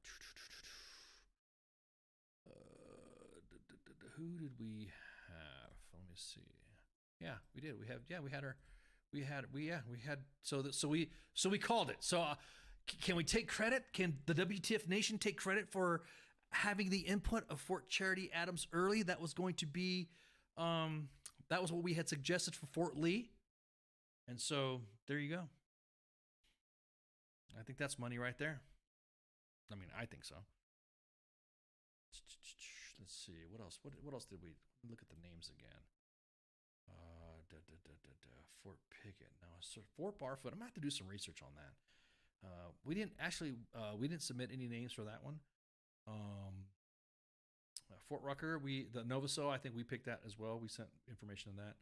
Who did we have? Let me see. Yeah, we did. So we called it. So can we take credit? Can the WTF Nation take credit for having the input of Fort Charity Adams early? That was going to be, that was what we had suggested for Fort Lee. And so there you go. I think that's money right there. I mean, I think so. Let's see. What else? What else did we look at the names again? Fort Pickett. No, Fort Barfoot. I'm gonna have to do some research on that. We didn't submit any names for that one. Fort Rucker, the Novaso, I think we picked that as well. We sent information on that.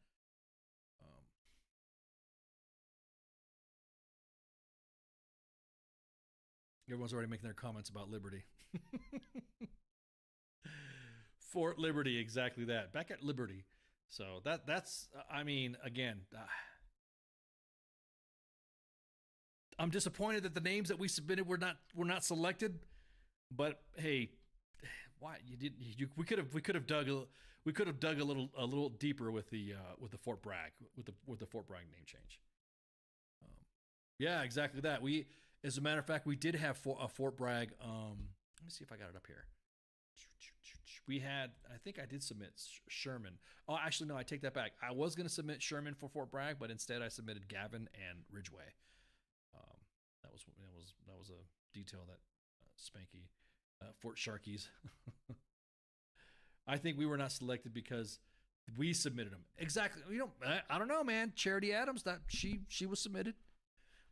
Everyone's already making their comments about Liberty. Fort Liberty, exactly that. Back at Liberty. So that's I mean, again, I'm disappointed that the names that we submitted were not selected. But hey, why you didn't? We could have dug a little deeper with the Fort Bragg with the Fort Bragg name change. Yeah, exactly that. As a matter of fact, we did have a Fort Bragg. Let me see if I got it up here. We had, I think I did submit Sherman. Oh, actually, no, I take that back. I was going to submit Sherman for Fort Bragg, but instead I submitted Gavin and Ridgeway. That was a detail that Spanky, Fort Sharkies. I think we were not selected because we submitted them. Exactly. I don't know, man. Charity Adams, that she was submitted.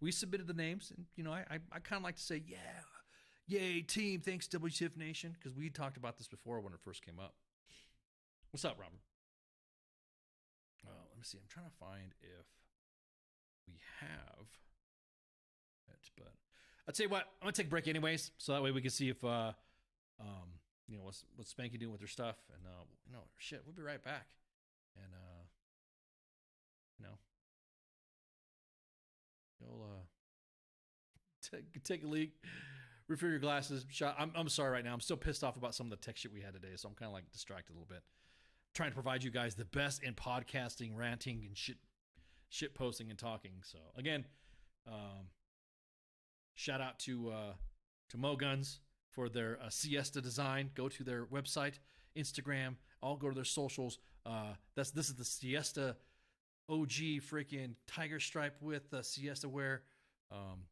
We submitted the names, and I kind of like to say, yeah. Yay, team. Thanks, WTF Nation, because we talked about this before when it first came up. What's up, Robert? Let me see. I'm trying to find if we have it, but I'll tell you what. I'm going to take a break anyways, so that way we can see if, what's Spanky doing with her stuff. And, shit, we'll be right back. And, you'll take a leak. Refill your glasses. I'm sorry right now. I'm still pissed off about some of the tech shit we had today, so I'm kind of like distracted a little bit. Trying to provide you guys the best in podcasting, ranting, and shit posting and talking. So again, shout out to Mo Guns for their Siesta design. Go to their website, Instagram. I'll go to their socials. This is the Siesta OG freaking tiger stripe with the Siesta wear.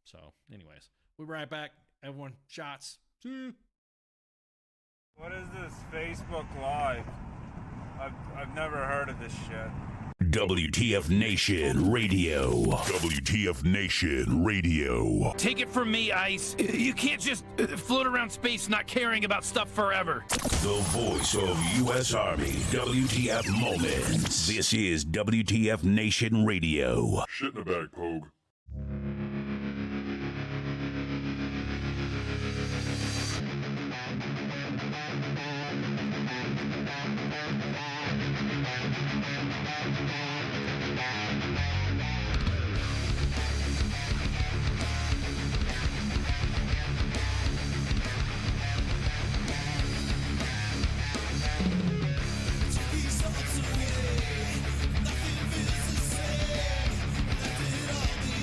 So anyways, we'll be right back. Everyone, shots. What is this Facebook Live? I've never heard of this shit. WTF Nation Radio. WTF Nation Radio. Take it from me, Ice. You can't just float around space not caring about stuff forever. The voice of U.S. Army. WTF Moments. This is WTF Nation Radio. Shit in a bag, Pogue. Nothing feels the same. Left it all behind.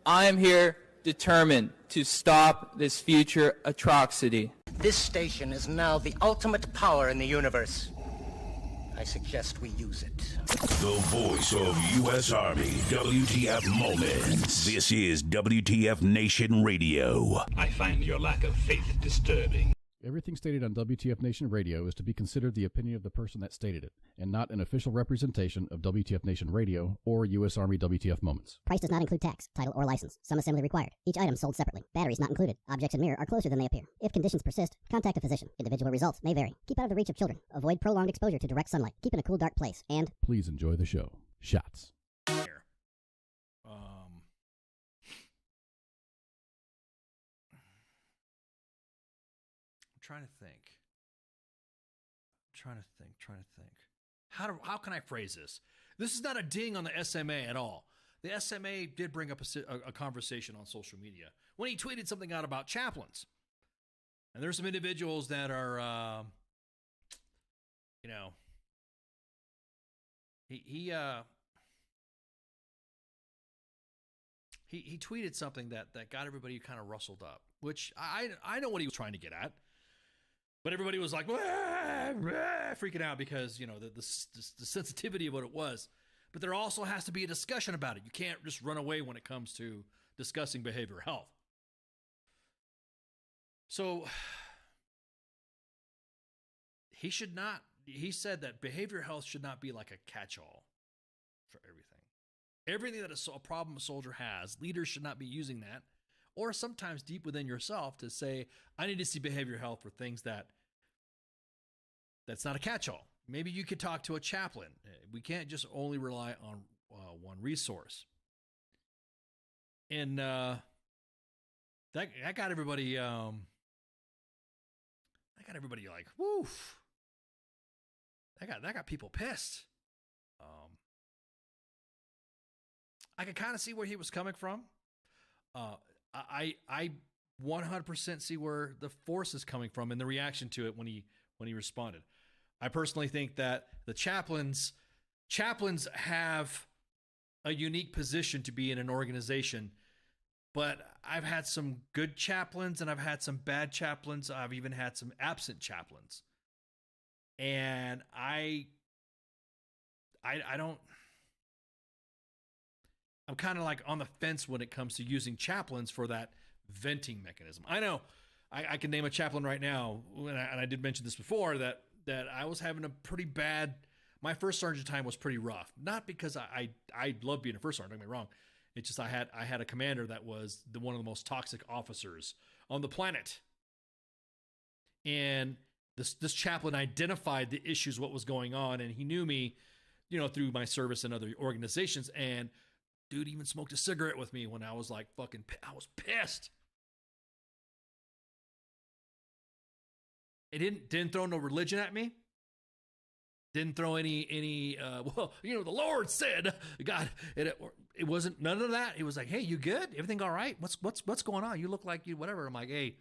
I am here determined to stop this future atrocity. This station is now the ultimate power in the universe. I suggest we use it. The voice of U.S. Army, WTF Moments. This is WTF Nation Radio. I find your lack of faith disturbing. Everything stated on WTF Nation Radio is to be considered the opinion of the person that stated it, and not an official representation of WTF Nation Radio or U.S. Army WTF Moments. Price does not include tax, title, or license. Some assembly required. Each item sold separately. Batteries not included. Objects in mirror are closer than they appear. If conditions persist, contact a physician. Individual results may vary. Keep out of the reach of children. Avoid prolonged exposure to direct sunlight. Keep in a cool, dark place. And please enjoy the show. Shots. Trying to think. How can I phrase this? This is not a ding on the SMA at all. The SMA did bring up a conversation on social media when he tweeted something out about chaplains. And there's some individuals that are, he tweeted something that got everybody kind of rustled up, which I know what he was trying to get at. But everybody was like, freaking out because, the sensitivity of what it was. But there also has to be a discussion about it. You can't just run away when it comes to discussing behavioral health. So he said that behavioral health should not be like a catch-all for everything. Everything that a problem a soldier has, leaders should not be using that. Or sometimes deep within yourself to say, I need to see behavioral health for things that's not a catch-all. Maybe you could talk to a chaplain. We can't just only rely on one resource. And that got everybody. That got everybody like, woof. That got people pissed. I could kind of see where he was coming from. I 100% see where the force is coming from and the reaction to it when he responded. I personally think that the chaplains have a unique position to be in an organization, but I've had some good chaplains and I've had some bad chaplains. I've even had some absent chaplains. And I'm kind of like on the fence when it comes to using chaplains for that venting mechanism. I know I can name a chaplain right now, and I did mention this before, that I was having a pretty bad, my first sergeant time was pretty rough. Not because I love being a first sergeant, don't get me wrong. It's just I had a commander that was one of the most toxic officers on the planet. And this chaplain identified the issues, what was going on, and he knew me, through my service in other organizations, and dude even smoked a cigarette with me when I was like I was pissed. It didn't throw no religion at me. Didn't throw any the Lord said, God, it wasn't none of that. It was like, hey, you good? Everything all right? What's going on? You look like you whatever. I'm like, hey,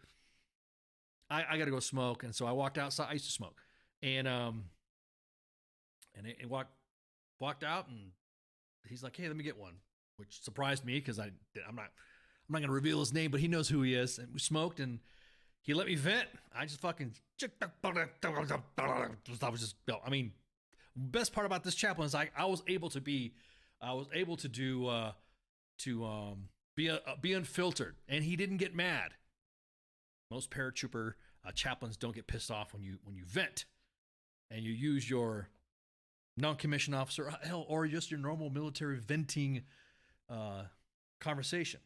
I gotta go smoke. And so I walked outside. I used to smoke. And it walked out, and he's like, hey, let me get one, which surprised me because I'm not gonna reveal his name, but he knows who he is. And we smoked, and he let me vent. I just fucking, best part about this chaplain is I was able to be unfiltered, and he didn't get mad. Most paratrooper chaplains don't get pissed off when you vent, and you use your non-commissioned officer, hell, or just your normal military venting conversation.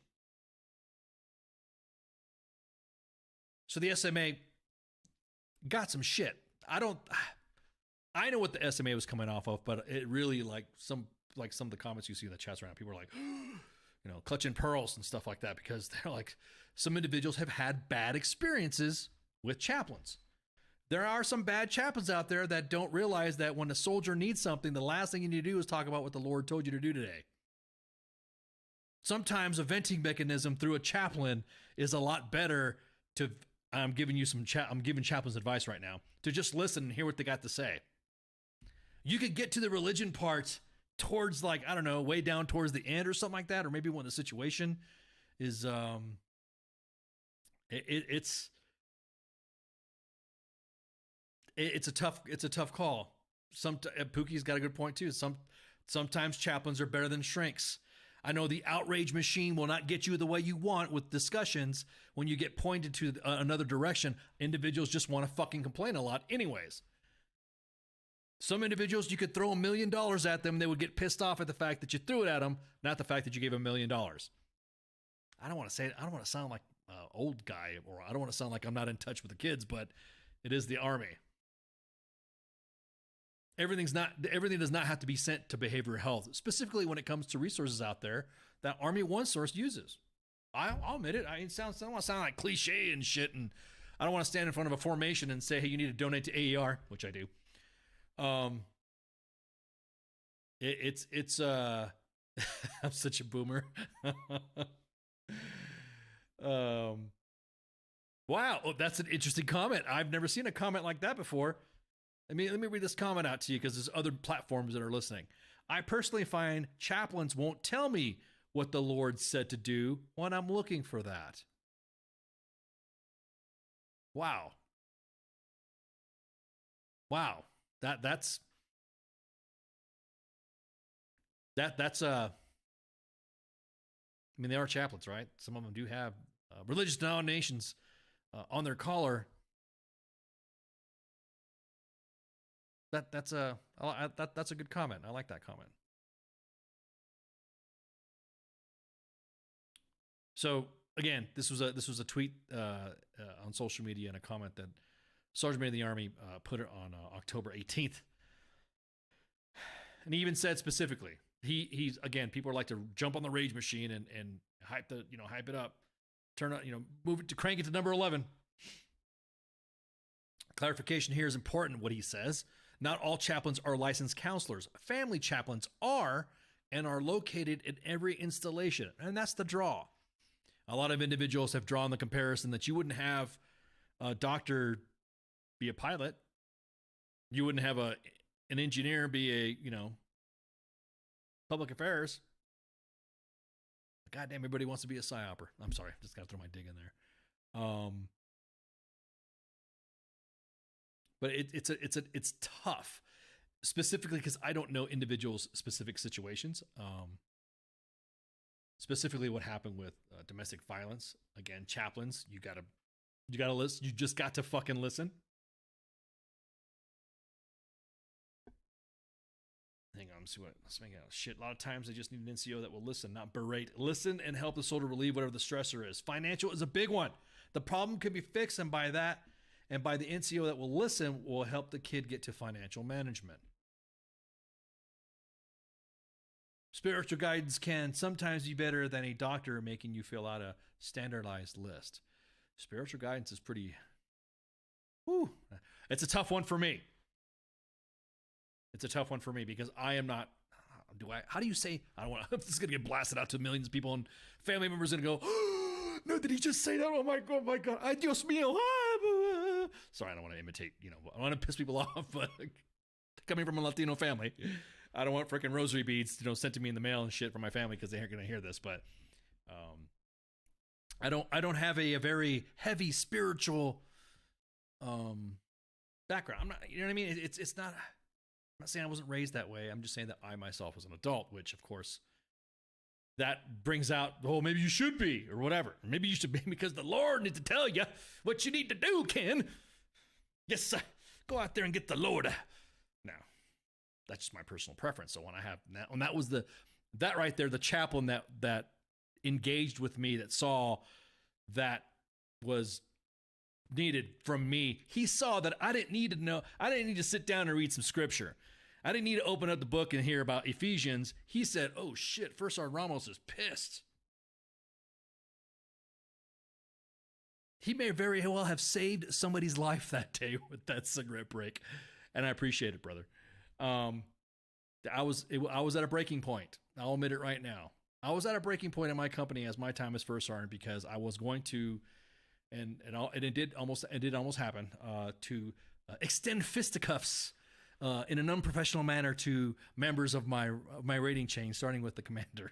So the SMA got some shit. I know what the SMA was coming off of, but it really some of the comments you see in the chats around, people are like, clutching pearls and stuff like that, because they're like, some individuals have had bad experiences with chaplains. There are some bad chaplains out there that don't realize that when a soldier needs something, the last thing you need to do is talk about what the Lord told you to do today. Sometimes a venting mechanism through a chaplain is a lot better to, I'm giving chaplains advice right now, to just listen and hear what they got to say. You could get to the religion part towards way down towards the end or something like that, or maybe when the situation, is it's a tough call. Pookie's got a good point too. Sometimes chaplains are better than shrinks. I know the outrage machine will not get you the way you want with discussions. When you get pointed to another direction, individuals just want to fucking complain a lot anyways. Some individuals, you could throw $1 million at them, they would get pissed off at the fact that you threw it at them, not the fact that you gave $1 million. I don't want to say it. I don't want to sound like an old guy, or I don't want to sound like I'm not in touch with the kids, but it is the Army. Everything does not have to be sent to behavioral health, specifically when it comes to resources out there that Army One Source uses. I'll admit it. I don't want to sound like cliche and shit, and I don't want to stand in front of a formation and say, hey, you need to donate to AER, which I do. I'm such a boomer. Wow, that's an interesting comment. I've never seen a comment like that before. Let me read this comment out to you, because there's other platforms that are listening. I personally find chaplains won't tell me what the Lord said to do when I'm looking for that. Wow. That's I mean, they are chaplains, right? Some of them do have religious denominations on their collar. That's a good comment. I like that comment. So again, this was a tweet on social media, and a comment that Sergeant Major of the Army put it on October 18th, and he even said specifically, he's again, people are like to jump on the rage machine and hype it up, turn on, move it to crank it to number 11. Clarification here is important. What he says. Not all chaplains are licensed counselors. Family chaplains are, and are located in every installation. And that's the draw. A lot of individuals have drawn the comparison that you wouldn't have a doctor be a pilot. You wouldn't have an engineer be a, public affairs. Goddamn, everybody wants to be a psyoper. I'm sorry, just got to throw my dig in there. But it's tough, specifically because I don't know individuals' specific situations. Specifically, what happened with domestic violence. Again, chaplains, you gotta listen. You just got to fucking listen. Hang on, let's make out shit. A lot of times they just need an NCO that will listen, not berate. Listen and help the soldier relieve whatever the stressor is. Financial is a big one. The problem can be fixed, and by the NCO that will listen will help the kid get to financial management. Spiritual guidance can sometimes be better than a doctor making you fill out a standardized list. Spiritual guidance is pretty... It's a tough one for me. It's a tough one for me because I am not... How do you say... I don't want to... This is going to get blasted out to millions of people, and family members are going to go, oh, no, did he just say that? Oh my God. Ay, Dios mío. Sorry, I don't want to imitate, I don't want to piss people off, but coming from a Latino family, I don't want freaking rosary beads, sent to me in the mail and shit from my family because they're going to hear this. But I don't have a very heavy spiritual background. I'm not, you know what I mean? It's not. I'm not saying I wasn't raised that way. I'm just saying that I myself was an adult, which of course that brings out, oh, maybe you should be or whatever. Maybe you should be because the Lord needs to tell you what you need to do, Ken. Yes, go out there and get the Lord. Now, that's just my personal preference. So when that was that right there, the chaplain that engaged with me, that saw that was needed from me, he saw that I didn't need to sit down and read some scripture. I didn't need to open up the book and hear about Ephesians. He said, oh shit, First Sergeant Ramos is pissed. He may very well have saved somebody's life that day with that cigarette break. And I appreciate it, brother. I was at a breaking point. I'll admit it right now. I was at a breaking point in my company as my time as First Sergeant because I was going to, and it did almost happen, to extend fisticuffs in an unprofessional manner to members of my rating chain, starting with the commander.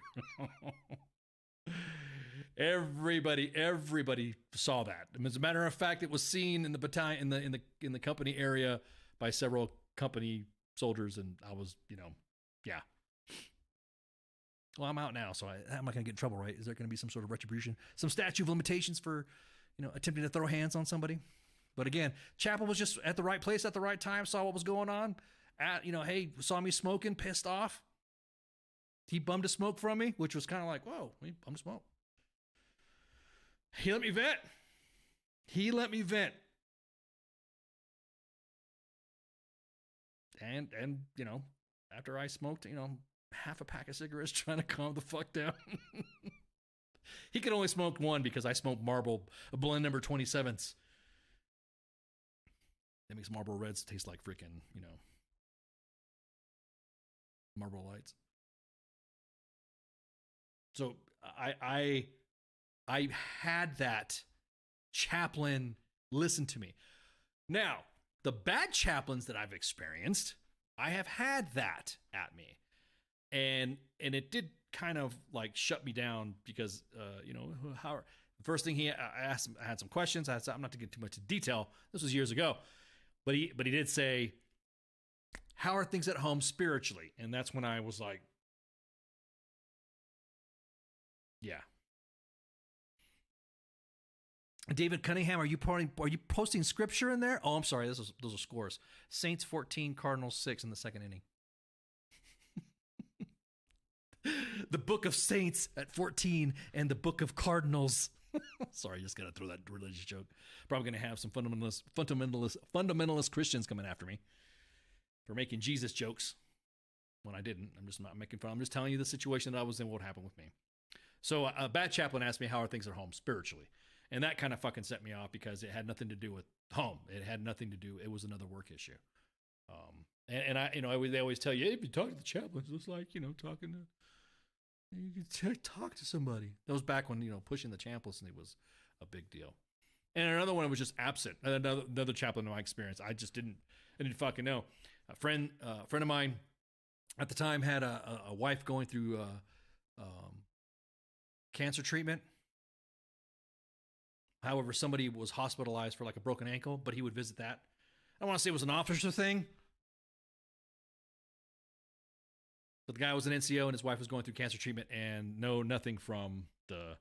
Everybody saw that. As a matter of fact, it was seen in the battalion in the company area by several company soldiers, and I was, yeah. Well, I'm out now, so I'm not going to get in trouble, right? Is there going to be some sort of retribution, some statute of limitations for, attempting to throw hands on somebody? But again, Chaplin was just at the right place at the right time, saw what was going on. Hey, saw me smoking, pissed off. He bummed a smoke from me, which was kind of like, whoa, he bummed a smoke. He let me vent. And after I smoked, half a pack of cigarettes trying to calm the fuck down. He could only smoke one because I smoked Marlboro blend number 27s. That makes Marlboro Reds taste like freaking, Marlboro Lights. So I had that chaplain listen to me. Now, the bad chaplains that I've experienced, I have had that at me. And it did kind of like shut me down because, the first thing I asked him, I had some questions. I'm not to get too much into detail. This was years ago, but he did say, how are things at home spiritually? And that's when I was like, yeah. David Cunningham, are you posting scripture in there? Oh, I'm sorry. Those are scores. Saints 14, Cardinals 6 in the second inning. The book of Saints at 14 and the book of Cardinals. Sorry, just got to throw that religious joke. Probably going to have some fundamentalist Christians coming after me for making Jesus jokes when I didn't. I'm just not making fun. I'm just telling you the situation that I was in, what happened with me. So a bad chaplain asked me, how are things at home spiritually? And that kind of fucking set me off because it had nothing to do with home. It had nothing to do. It was another work issue. They always tell you, hey, if you talk to the chaplains, it's like, talking to, you can talk to somebody. That was back when, pushing the chaplaincy was a big deal. And another one was just absent. Another chaplain in my experience. I didn't fucking know. A friend of mine at the time had a wife going through cancer treatment. However, somebody was hospitalized for like a broken ankle, but he would visit that. I don't want to say it was an officer thing. But the guy was an NCO and his wife was going through cancer treatment and nothing from the,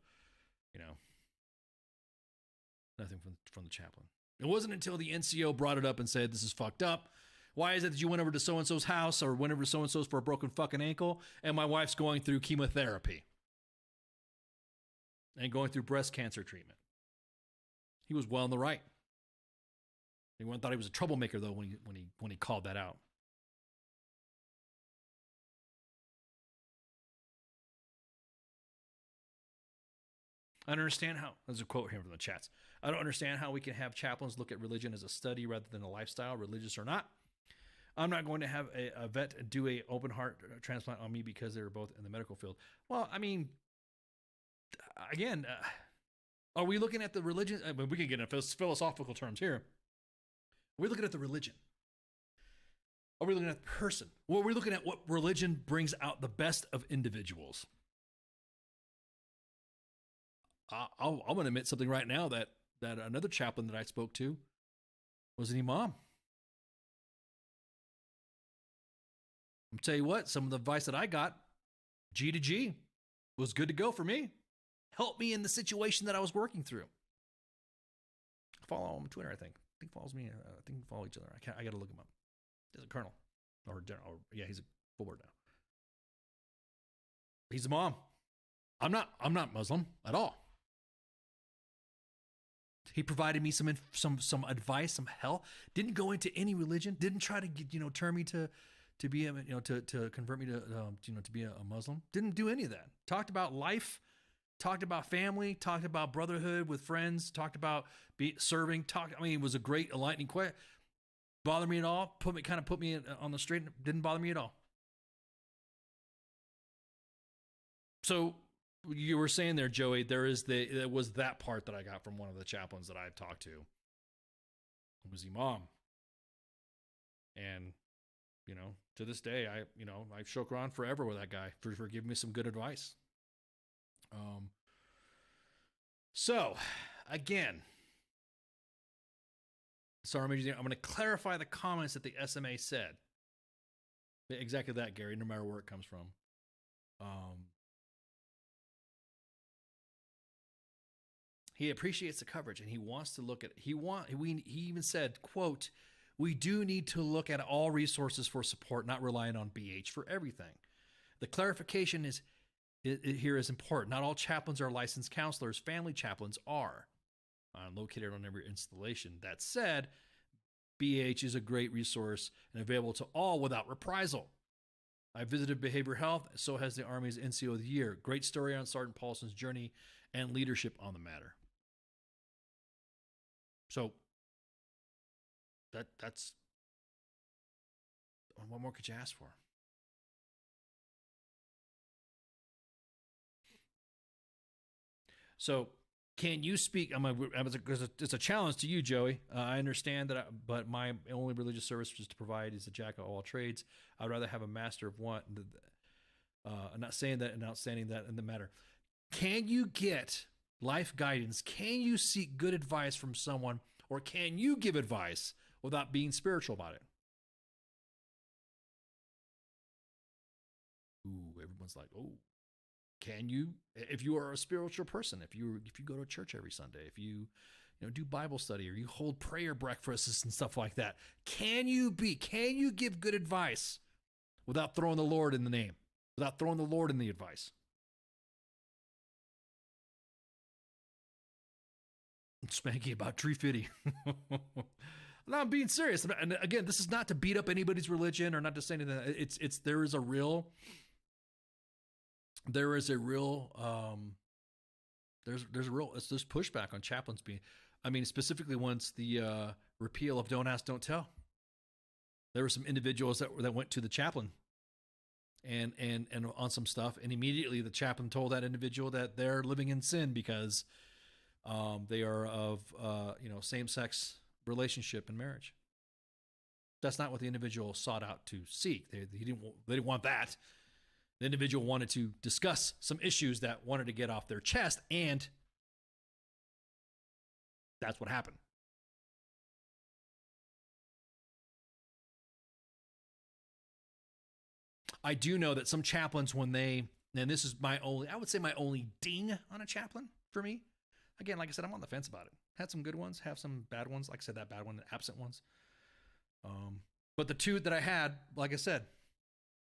nothing from the chaplain. It wasn't until the NCO brought it up and said, this is fucked up. Why is it that you went over to so-and-so's house or went over to so-and-so's for a broken fucking ankle and my wife's going through chemotherapy and going through breast cancer treatment? He was well in the right. Everyone thought he was a troublemaker though when he called that out. I don't understand how. There's a quote here from the chats. I don't understand how we can have chaplains look at religion as a study rather than a lifestyle, religious or not. I'm not going to have a vet do a open heart transplant on me because they were both in the medical field. Well, I mean, again. Are we looking at the religion? We can get into philosophical terms here. Are we looking at the religion? Are we looking at the person? Well, we're looking at what religion brings out the best of individuals. I'm going to admit something right now that another chaplain that I spoke to was an imam. I'll tell you what, some of the advice that I got, G to G, was good to go for me. Helped me in the situation that I was working through. Follow him on Twitter, I think. He follows me. I think we follow each other. I got to look him up. He's a colonel. He's a full board now. He's a mom. I'm not Muslim at all. He provided me some advice, some help. Didn't go into any religion. Didn't try to turn me to be to convert me to be a Muslim. Didn't do any of that. Talked about life. Talked about family, talked about brotherhood with friends, talked about serving. It was a great enlightening question. Bother me at all? Put me on the straight. Didn't bother me at all. So you were saying there, Joey, there was that part that I got from one of the chaplains that I talked to. It was Imam. And, to this day, I shook around forever with that guy for giving me some good advice. So, again, I'm going to clarify the comments that the SMA said. Exactly that, Gary, no matter where it comes from. He appreciates the coverage and he wants to look at he even said, quote, "We do need to look at all resources for support, not relying on BH for everything." The clarification here is important. Not all chaplains are licensed counselors. Family chaplains are located on every installation. That said, BH is a great resource and available to all without reprisal. I visited behavioral health, so has the Army's NCO of the Year. Great story on Sergeant Paulson's journey and leadership on the matter. So that's what more could you ask for? So, can you speak? It's a challenge to you, Joey. I understand that, but my only religious service is to provide is a jack of all trades. I'd rather have a master of one. I'm not saying that and outstanding that in the matter. Can you get life guidance? Can you seek good advice from someone, or can you give advice without being spiritual about it? Ooh, everyone's like, oh. Can you, if you are a spiritual person, if you go to church every Sunday, if you do Bible study or you hold prayer breakfasts and stuff like that, can you give good advice without throwing the Lord in the name, without throwing the Lord in the advice? Spanky about tree fitting. No, I'm being serious. And again, this is not to beat up anybody's religion or not to say anything. There's pushback on chaplains being, specifically once the repeal of Don't Ask, Don't Tell. There were some individuals that went to the chaplain and on some stuff, and immediately the chaplain told that individual that they're living in sin because they are of same-sex relationship and marriage. That's not what the individual sought out to seek. They didn't want that. The individual wanted to discuss some issues that wanted to get off their chest, and that's what happened. I do know that some chaplains, and this is my only ding on a chaplain for me. Again, like I said, I'm on the fence about it. Had some good ones, have some bad ones. Like I said, that bad one, the absent ones. But the two that I had, like I said,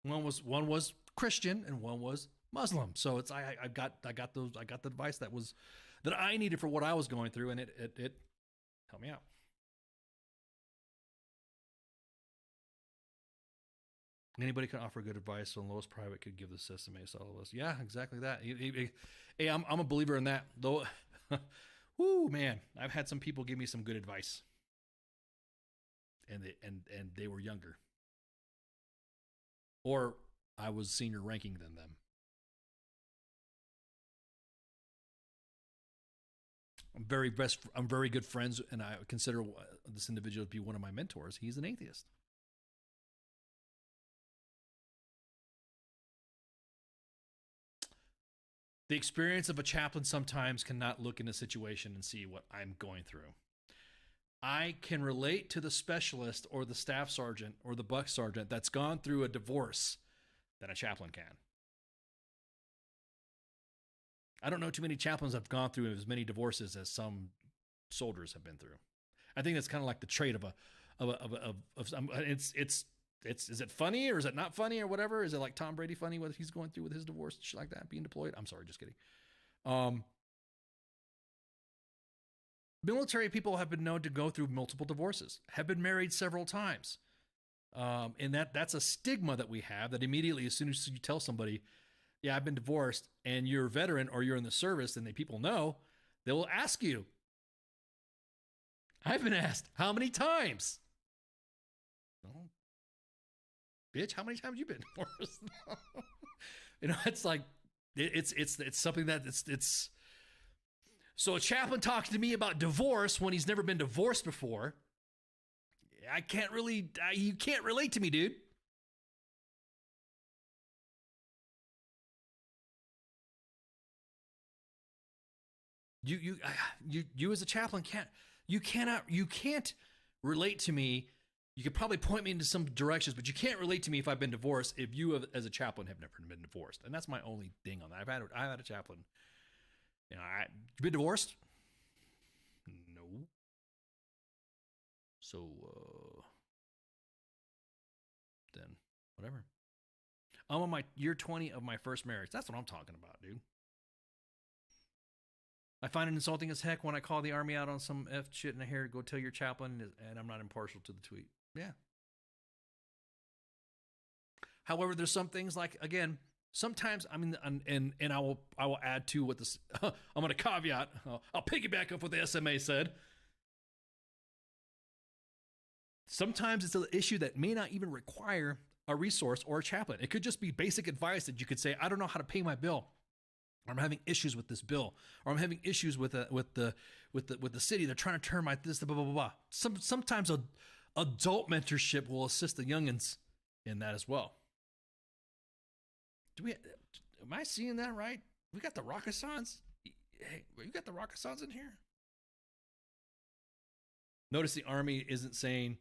one was Christian and one was Muslim. So it's I got the advice that I needed for what I was going through, and it helped me out. Anybody can offer good advice, so Lois Private could give the system a solid list. Yeah, exactly that. Hey, I'm a believer in that. Though, whoo, man, I've had some people give me some good advice, and they were younger, or I was senior ranking than them. I'm very good friends, and I consider this individual to be one of my mentors. He's an atheist. The experience of a chaplain sometimes cannot look in a situation and see what I'm going through. I can relate to the specialist or the staff sergeant or the buck sergeant that's gone through a divorce than a chaplain can. I don't know too many chaplains that have gone through as many divorces as some soldiers have been through. I think that's kind of like the trait of is it funny or is it not funny or whatever? Is it like Tom Brady funny what he's going through with his divorce, shit like that, being deployed? I'm sorry, just kidding. Military people have been known to go through multiple divorces, have been married several times. And that's a stigma that we have, that immediately as soon as you tell somebody, yeah, I've been divorced, and you're a veteran or you're in the service and people know, they will ask you. I've been asked, how many times? Oh, bitch, how many times you been divorced? It's like, it's something that it's. So a chaplain talks to me about divorce when he's never been divorced before. You can't relate to me, dude. you as a chaplain can't relate to me. You could probably point me into some directions, but you can't relate to me if I've been divorced. If you as a chaplain have never been divorced, and that's my only thing on that. I've had a chaplain. You been divorced? No. So then whatever. I'm on my year 20 of my first marriage. That's what I'm talking about, dude. I find it insulting as heck when I call the Army out on some F shit and I hear go tell your chaplain, and I'm not impartial to the tweet. Yeah. However, there's some things like, again, sometimes and I will add to what this I'm going to caveat. I'll piggyback off what the SMA said. Sometimes it's an issue that may not even require a resource or a chaplain. It could just be basic advice that you could say, I don't know how to pay my bill. Or I'm having issues with this bill, or I'm having issues with the city. They're trying to turn my this, blah, blah, blah, blah. Sometimes adult mentorship will assist the youngins in that as well. Am I seeing that right? We got the Rockasons. Hey, you got the Rockasons in here? Notice the Army isn't saying,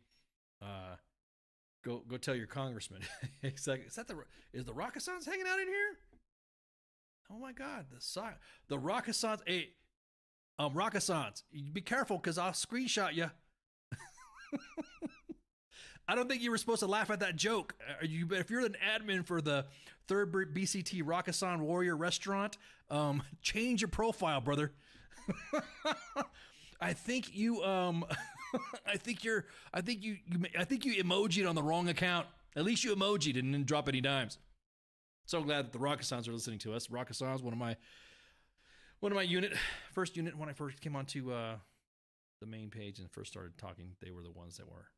go tell your congressman. Is the Rockasons hanging out in here? Oh my God, the Rockasons. Hey, Rockasons, be careful because I'll screenshot you. I don't think you were supposed to laugh at that joke. If you're an admin for the 3rd BCT Rockason Warrior Restaurant, change your profile, brother. I think you emojied on the wrong account. At least you emojied and didn't drop any dimes. So glad that the Rockasons are listening to us. Rockasons, one of my first unit when I first came onto the main page and first started talking. They were the ones that were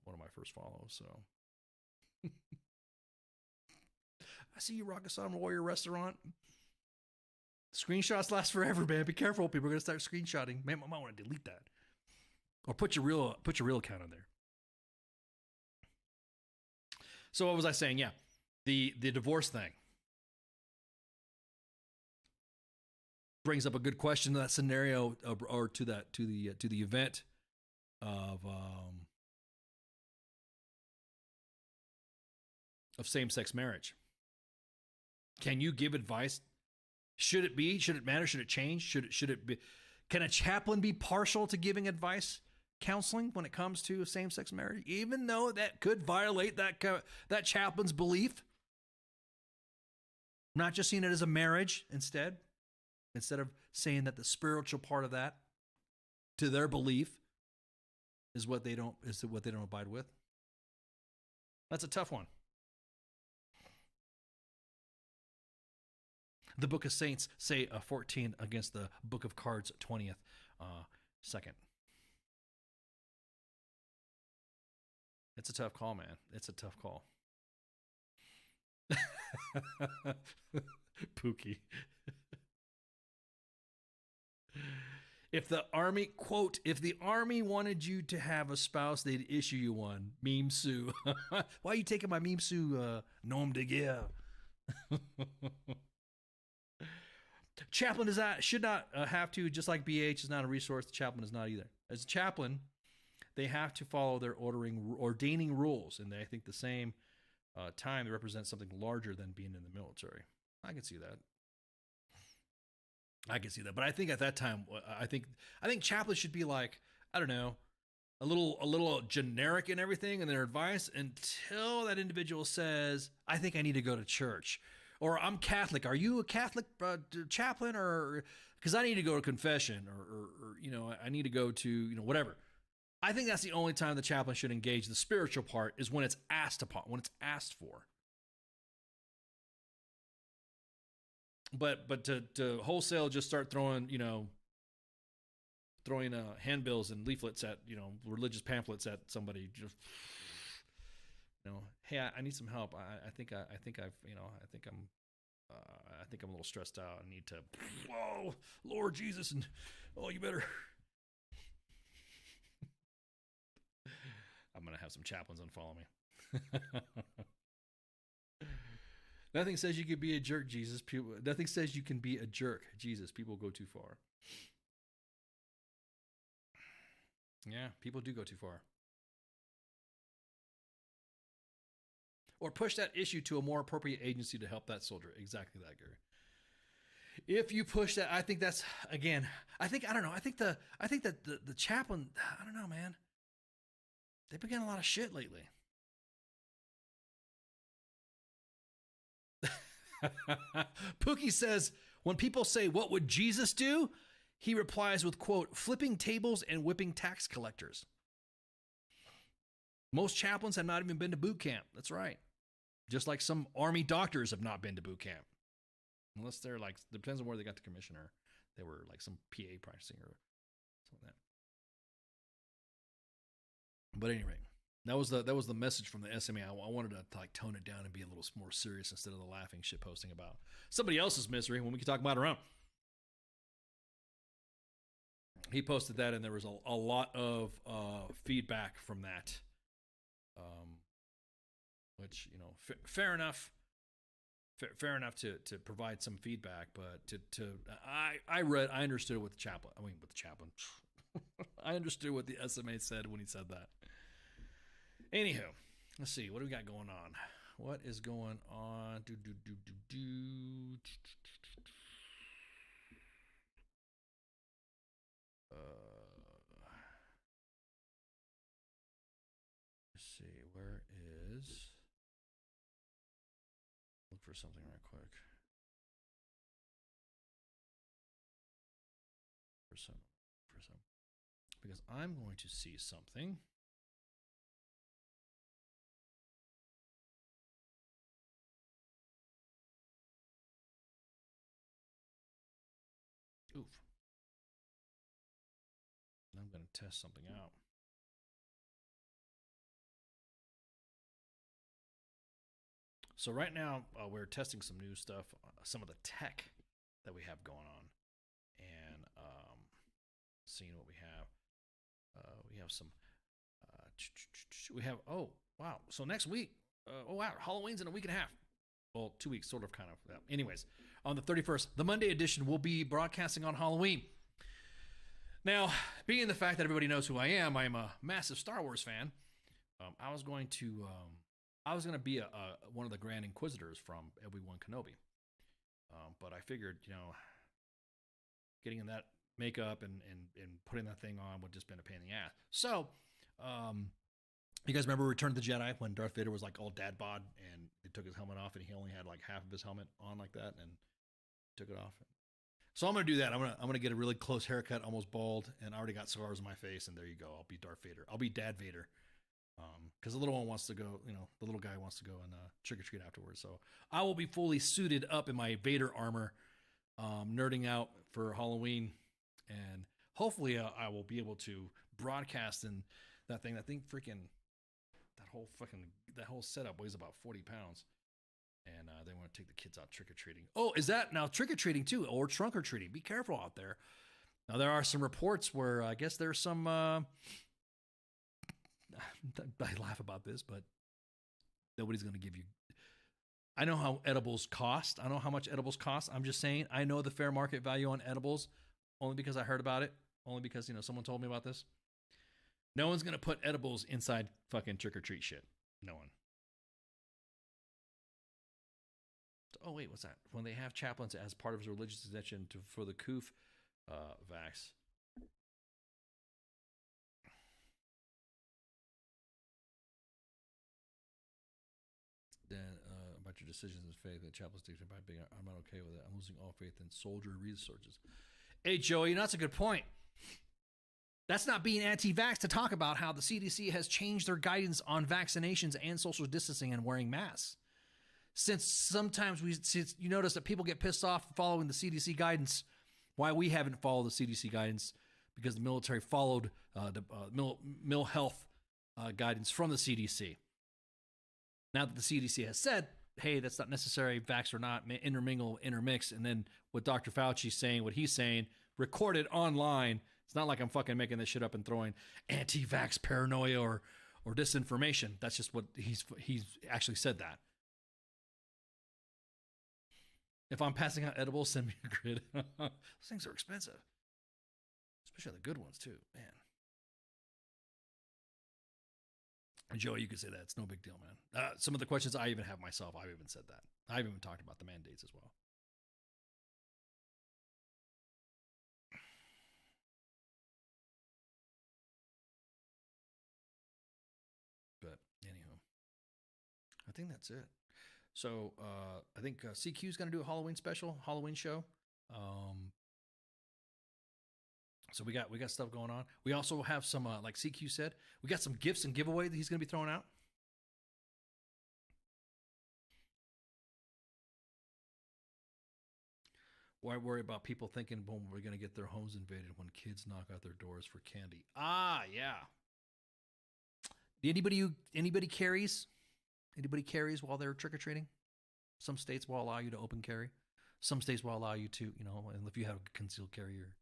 one of my first follows. So I see you, Rockason Warrior Restaurant. Screenshots last forever, man. Be careful, people are gonna start screenshotting. Man, I might want to delete that, or put your real account on there. So what was I saying? Yeah. The divorce thing brings up a good question to that scenario, or to the event of same-sex marriage. Can you give advice? Should it be? Should it matter? Should it change? Should it be? Can a chaplain be partial to giving advice, counseling when it comes to same-sex marriage, even though that could violate that chaplain's belief? Not just seeing it as a marriage instead of saying that the spiritual part of that to their belief is what they don't abide with. That's a tough one. The Book of Saints say 14 against the Book of Cards 20th second. It's a tough call, man. It's a tough call. Pookie. If the Army, quote, if the Army wanted you to have a spouse, they'd issue you one. Meme Sue. Why are you taking my Meme Sue nom de guerre? Chaplain should not have to, just like BH is not a resource, the chaplain is not either. As a chaplain, they have to follow their ordaining rules, and I think the same time, they represent something larger than being in the military. I can see that. But I think at that time, I think chaplains should be like, I don't know, a little generic in everything in their advice until that individual says, I think I need to go to church, or I'm Catholic. Are you a Catholic chaplain? Or because I need to go to confession, or I need to go to whatever. I think that's the only time the chaplain should engage the spiritual part is when it's asked upon, when it's asked for. But to wholesale just start throwing handbills and leaflets at religious pamphlets at somebody, just hey, I need some help. I think I'm a little stressed out. I need to, whoa, Lord Jesus, and you better. I'm going to have some chaplains unfollow me. Nothing says you can be a jerk, Jesus. Nothing says you can be a jerk, Jesus. People go too far. Yeah, people do go too far. Or push that issue to a more appropriate agency to help that soldier. Exactly that, Gary. If you push that, I think that's, again, I don't know. I think that the chaplain, I don't know, man. They've been getting a lot of shit lately. Pookie says, when people say, what would Jesus do? He replies with, quote, flipping tables and whipping tax collectors. Most chaplains have not even been to boot camp. That's right. Just like some Army doctors have not been to boot camp. Unless they're like, depends on where they got the commissioner. They were like some PA practicing or something like that. But anyway, that was the message from the SMA. I wanted to like tone it down and be a little more serious instead of the laughing shit posting about somebody else's misery when we can talk about our own. He posted that, and there was a lot of feedback from that. Which, you know, fair enough. Fair enough to provide some feedback, but I understood what the chaplain. I understood what the SMA said when he said that. Anywho, let's see what do we got going on. What is going on? Let's see, where is? Look for something right quick. For some, because I'm going to see something. Oof. I'm going to test something out. So right now, we're testing some new stuff, some of the tech that we have going on, and seeing what we have. We have some. We have. Oh wow! So next week. Oh wow! Halloween's in a week and a half. Well, 2 weeks, sort of, kind of. Anyways, on the 31st, the Monday edition will be broadcasting on Halloween. Now, being the fact that everybody knows who I am a massive Star Wars fan. I was going to be one of the Grand Inquisitors from Obi-Wan Kenobi. But I figured, you know, getting in that makeup and putting that thing on would just been a pain in the ass. So, you guys remember Return of the Jedi when Darth Vader was like all dad bod and they took his helmet off and he only had like half of his helmet on like that and took it off. So I'm going to do that. I'm going to get a really close haircut, almost bald, and I already got scars on my face, and there you go. I'll be Darth Vader. I'll be Dad Vader. Because the little one wants to go, you know, the little guy wants to go and trick-or-treat afterwards. So I will be fully suited up in my Vader armor, nerding out for Halloween. And hopefully I will be able to broadcast in that thing. That thing freaking, that whole setup weighs about 40 pounds. And they want to take the kids out trick-or-treating. Oh, is that now trick-or-treating too? Or trunk-or-treating? Be careful out there. Now, there are some reports where I guess there's some... I laugh about this, but nobody's going to give you... I know how edibles cost. I know how much edibles cost. I'm just saying, I know the fair market value on edibles only because I heard about it. Only because, you know, someone told me about this. No one's going to put edibles inside fucking trick-or-treat shit. No one. Oh, wait, what's that? When they have chaplains as part of his religious exemption for the COOF vax. Then about your decisions of faith that chaplains take by being, I'm not okay with it. I'm losing all faith in soldier researches. Hey, Joey, you know, that's a good point. That's not being anti-vax to talk about how the CDC has changed their guidance on vaccinations and social distancing and wearing masks. Since sometimes you notice that people get pissed off following the CDC guidance, why we haven't followed the CDC guidance, because the military followed the Mill Health guidance from the CDC. Now that the CDC has said, hey, that's not necessary, vax or not, intermingle, intermix, and then what Dr. Fauci's saying, what he's saying, recorded online. It's not like I'm fucking making this shit up and throwing anti-vax paranoia or disinformation. That's just what he's actually said that. If I'm passing out edibles, send me a grid. Those things are expensive, especially the good ones too, man. Joey, you could say that. It's no big deal, man. Some of the questions I even have myself, I've even said that. I've even talked about the mandates as well. But anyhow, I think that's it. So I think CQ is going to do a Halloween special, Halloween show. So we got stuff going on. We also have some, like CQ said, we got some gifts and giveaway that he's going to be throwing out. Why worry about people thinking, boom, we're going to get their homes invaded when kids knock out their doors for candy? Ah, yeah. Anybody carries? Anybody carries while they're trick-or-treating? Some states will allow you to open carry. Some states will allow you to, and if you have a concealed carrier.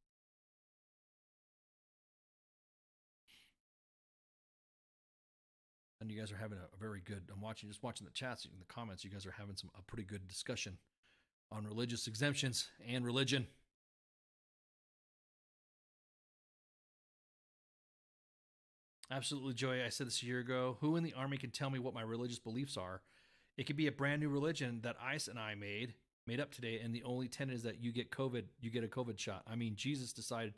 And you guys are having a very good, I'm watching the chats and the comments, you guys are having a pretty good discussion on religious exemptions and religion. Absolutely, Joy. I said this a year ago. Who in the Army can tell me what my religious beliefs are? It could be a brand new religion that ICE and I made up today, and the only tenet is that you get COVID, you get a COVID shot. I mean, Jesus decided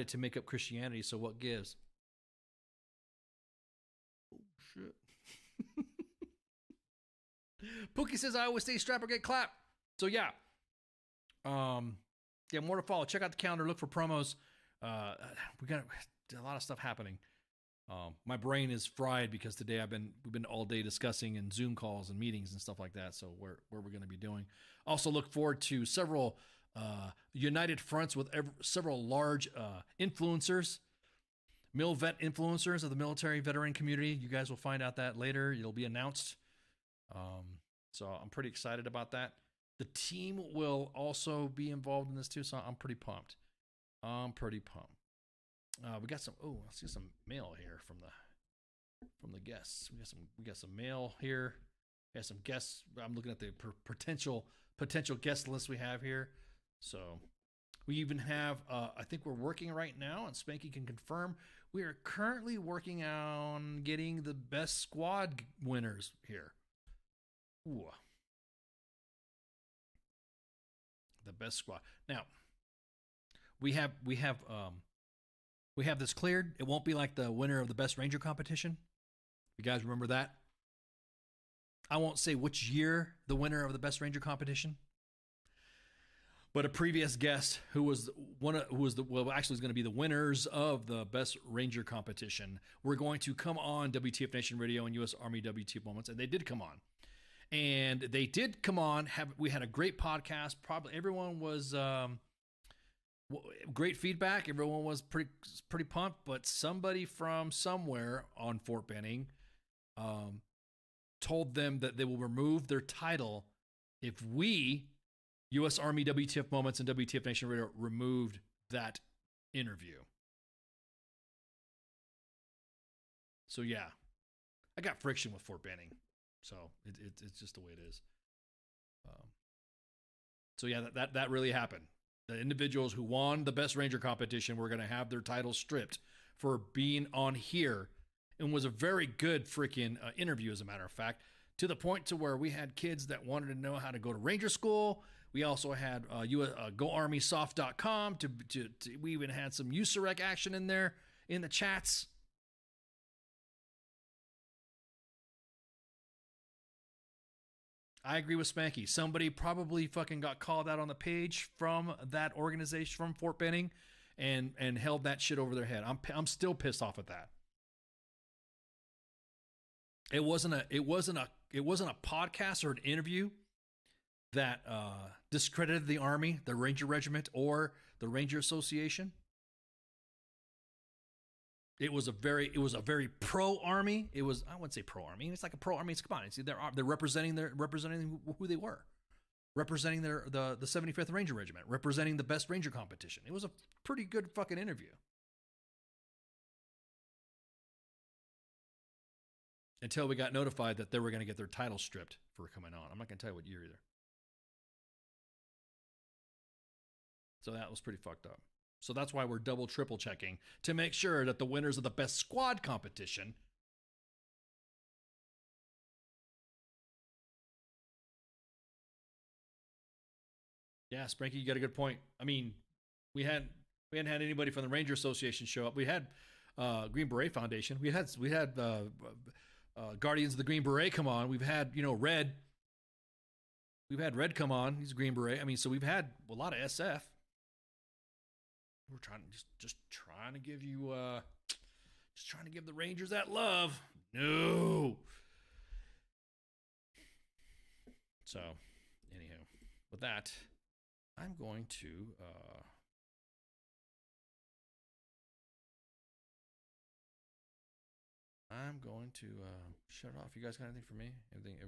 to make up Christianity, so what gives? Oh, shit. Pookie says, I always stay strapped or get clapped. So, yeah. Yeah, more to follow. Check out the calendar. Look for promos. We got a lot of stuff happening. My brain is fried because today we've been all day discussing and Zoom calls and meetings and stuff like that. So where we're going to be doing. Also look forward to several united fronts with several large influencers, vet influencers of the military veteran community. You guys will find out that later. It'll be announced. So I'm pretty excited about that. The team will also be involved in this too. So I'm pretty pumped. We got some. Oh, I see some mail here from the guests. We got some mail here. We got some guests. I'm looking at the potential guest list we have here. So we even have. I think we're working right now, and Spanky can confirm. We are currently working on getting the best squad winners here. Ooh. The best squad. Now we have this cleared. It won't be like the winner of the best Ranger competition. You guys remember that? I won't say which year the winner of the best Ranger competition, but a previous guest who was is going to be the winners of the best Ranger competition. We're going to come on WTF Nation Radio and U.S. Army WTF Moments, and they did come on. And they did come on. We had a great podcast. Probably everyone was great feedback. Everyone was pretty pumped. But somebody from somewhere on Fort Benning told them that they will remove their title if we, U.S. Army WTF Moments and WTF Nation Radio, removed that interview. So yeah, I got friction with Fort Benning. So it's just the way it is. So yeah, that really happened. The individuals who won the Best Ranger competition were going to have their titles stripped for being on here, and was a very good freaking interview, as a matter of fact, to the point to where we had kids that wanted to know how to go to Ranger school. We also had GoArmySoft.com. We even had some USAREC action in there in the chats. I agree with Spanky. Somebody probably fucking got called out on the page from that organization, from Fort Benning, and held that shit over their head. I'm still pissed off at that. It wasn't a podcast or an interview that discredited the Army, the Ranger Regiment, or the Ranger Association. It was a very pro-Army. I wouldn't say pro-Army. It's like a pro-Army. Come on, see, they're representing who they were, representing the 75th Ranger Regiment, representing the best Ranger competition. It was a pretty good fucking interview. Until we got notified that they were going to get their title stripped for coming on. I'm not going to tell you what year either. So that was pretty fucked up. So that's why we're double, triple checking to make sure that the winners of the best squad competition Yeah, Spanky, you got a good point. I mean, we hadn't had anybody from the Ranger Association show up. We had Green Beret Foundation. We had Guardians of the Green Beret come on. We've had Red. We've had Red come on. He's a Green Beret. I mean, so we've had a lot of SF. We're trying just trying to give you just trying to give the Rangers that love. No. So, anywho, with that, I'm going to shut it off. You guys got anything for me? Everything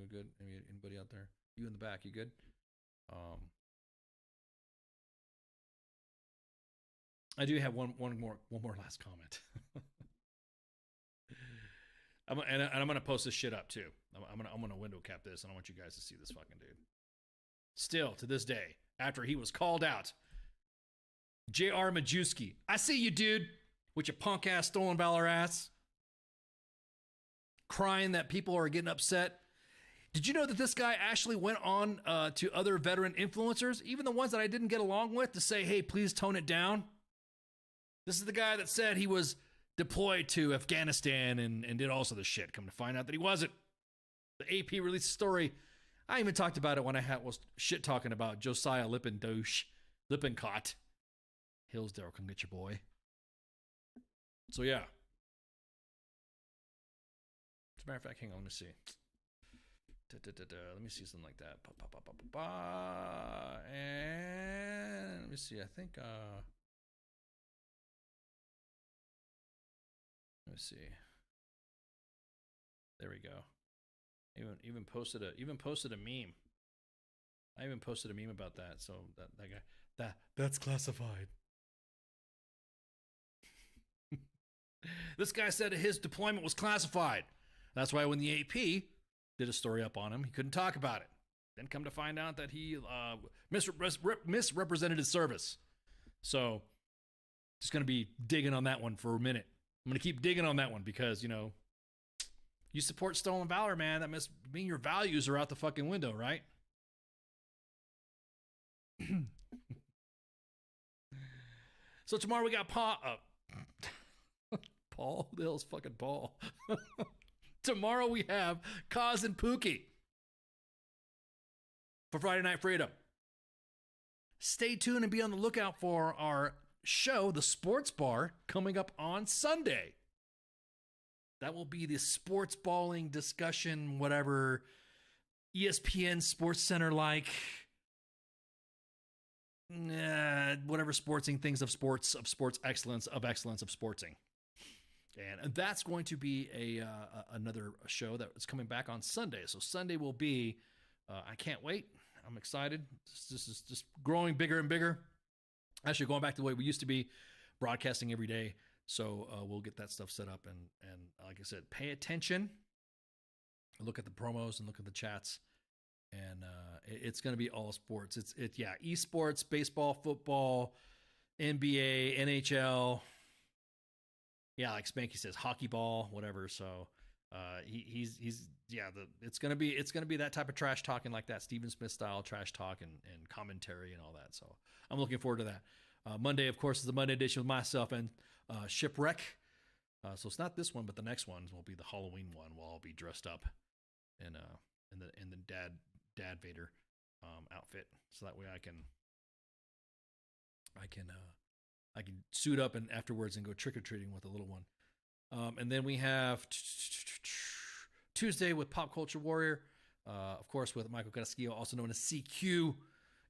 good? Anybody out there? You in the back? You good? I do have one more last comment. I'm gonna post this shit up too. I'm gonna window cap this, and I want you guys to see this fucking dude. Still to this day, after he was called out, J.R. Majewski, I see you, dude, with your punk ass stolen valor ass, crying that people are getting upset. Did you know that this guy actually went on to other veteran influencers, even the ones that I didn't get along with, to say, hey, please tone it down? This is the guy that said he was deployed to Afghanistan and did also this shit. Come to find out that he wasn't. The AP released a story. I even talked about it when I was shit talking about Josiah Lippincott. Hillsdale, come get your boy. So yeah. As a matter of fact, hang on, let me see. Let me see something like that. And let me see. I think let me see. There we go. Even posted a meme. I even posted a meme about that. So that guy that's classified. This guy said his deployment was classified. That's why when the AP did a story up on him, he couldn't talk about it. Then come to find out that he misrepresented his service. So just going to be digging on that one for a minute. I'm going to keep digging on that one because, you support stolen valor, man. That must mean your values are out the fucking window, right? So tomorrow we got Paul. Paul? Who the hell's fucking Paul? Tomorrow we have Kaz and Pookie for Friday Night Freedom. Stay tuned and be on the lookout for our show, The Sports Bar, coming up on Sunday. That will be the sports balling discussion, whatever, ESPN Sports Center like, whatever sportsing things of sports excellence, of sportsing. And that's going to be another show that is coming back on Sunday. So Sunday will be, I can't wait. I'm excited. This is just growing bigger and bigger. Actually, going back to the way we used to be, broadcasting every day. So we'll get that stuff set up. And like I said, pay attention. Look at the promos and look at the chats. And it's going to be all sports. It's esports, baseball, football, NBA, NHL. Yeah, like Spanky says, hockey ball, whatever. So it's gonna be that type of trash talking, like that Stephen Smith style trash talk and commentary and all that. So I'm looking forward to that. Monday, of course, is the Monday edition with myself and Shipwreck. So it's not this one, but the next one will be the Halloween one. We'll all be dressed up in the Dad Vader outfit, so that way I can suit up and afterwards and go trick-or-treating with the little one. And then we have Tuesday with Pop Culture Warrior, of course, with Michael Castillo, also known as CQ,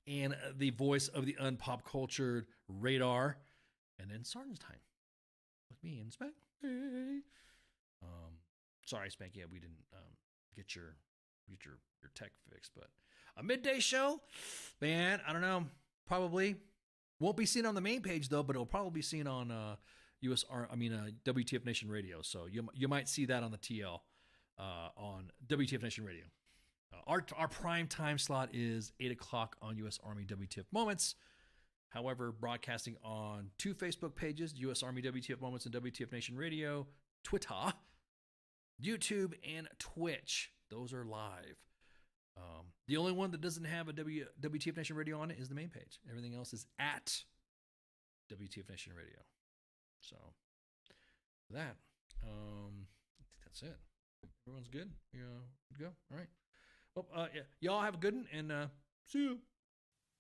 and the voice of the unpop cultured Radar. And then Sergeant's Time with me and Spanky. Sorry, Spanky, we didn't get your tech fixed, but a midday show, man, I don't know, probably won't be seen on the main page though, but it'll probably be seen on WTF Nation Radio. So you might see that on the TL on WTF Nation Radio. Our prime time slot is 8 o'clock on U.S. Army WTF Moments. However, broadcasting on 2 Facebook pages, U.S. Army WTF Moments and WTF Nation Radio, Twitter, YouTube, and Twitch. Those are live. The only one that doesn't have a WTF Nation Radio on it is the main page. Everything else is at WTF Nation Radio. So, for that, I think that's it. Everyone's good? You good to go? All right. Well, yeah, y'all have a good one, and see you.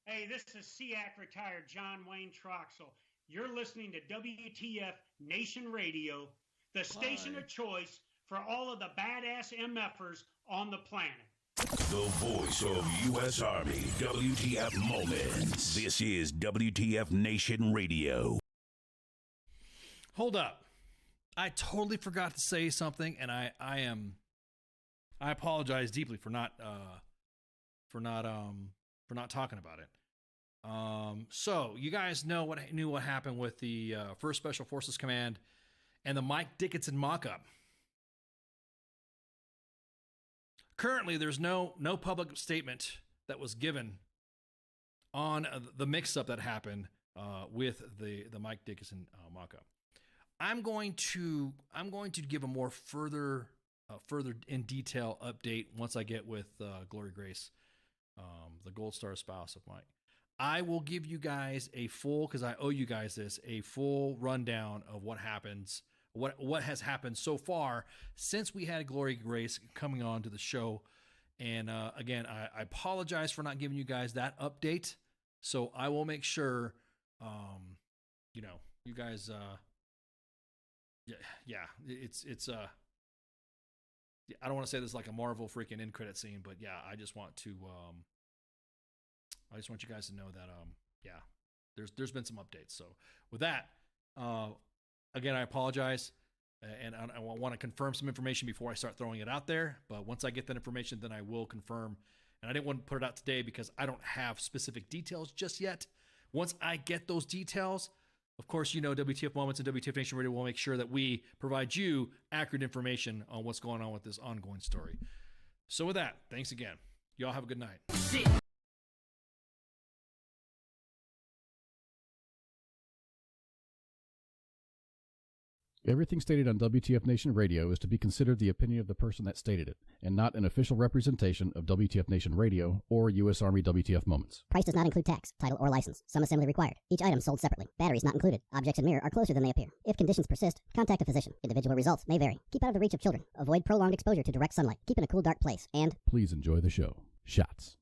Hey, this is SEAC retired John Wayne Troxel. You're listening to WTF Nation Radio, the station of choice for all of the badass MFers on the planet. The voice of U.S. Army, WTF Moments. This is WTF Nation Radio. Hold up. I totally forgot to say something, and I apologize deeply for not talking about it. So you guys knew what happened with the 1st Special Forces Command and the Mike Dickinson mock-up. Currently, there's no public statement that was given on the mix-up that happened with the Mike Dickinson mock-up. I'm going to give a more further in detail update once I get with Glory Grace, the Gold Star spouse of Mike. I will give you guys because I owe you guys this, a full rundown of what happens. What has happened so far since we had Glory Grace coming on to the show. And again, I apologize for not giving you guys that update. So I will make sure, you guys, it's I don't want to say this is like a Marvel freaking end credit scene, but yeah, I just want you guys to know that, there's been some updates. So with that, again, I apologize, and I want to confirm some information before I start throwing it out there. But once I get that information, then I will confirm. And I didn't want to put it out today because I don't have specific details just yet. Once I get those details, of course, WTF Moments and WTF Nation Radio will make sure that we provide you accurate information on what's going on with this ongoing story. So with that, thanks again. Y'all have a good night. Everything stated on WTF Nation Radio is to be considered the opinion of the person that stated it, and not an official representation of WTF Nation Radio or U.S. Army WTF Moments. Price does not include tax, title, or license. Some assembly required. Each item sold separately. Batteries not included. Objects in mirror are closer than they appear. If conditions persist, contact a physician. Individual results may vary. Keep out of the reach of children. Avoid prolonged exposure to direct sunlight. Keep in a cool, dark place. And please enjoy the show. Shots.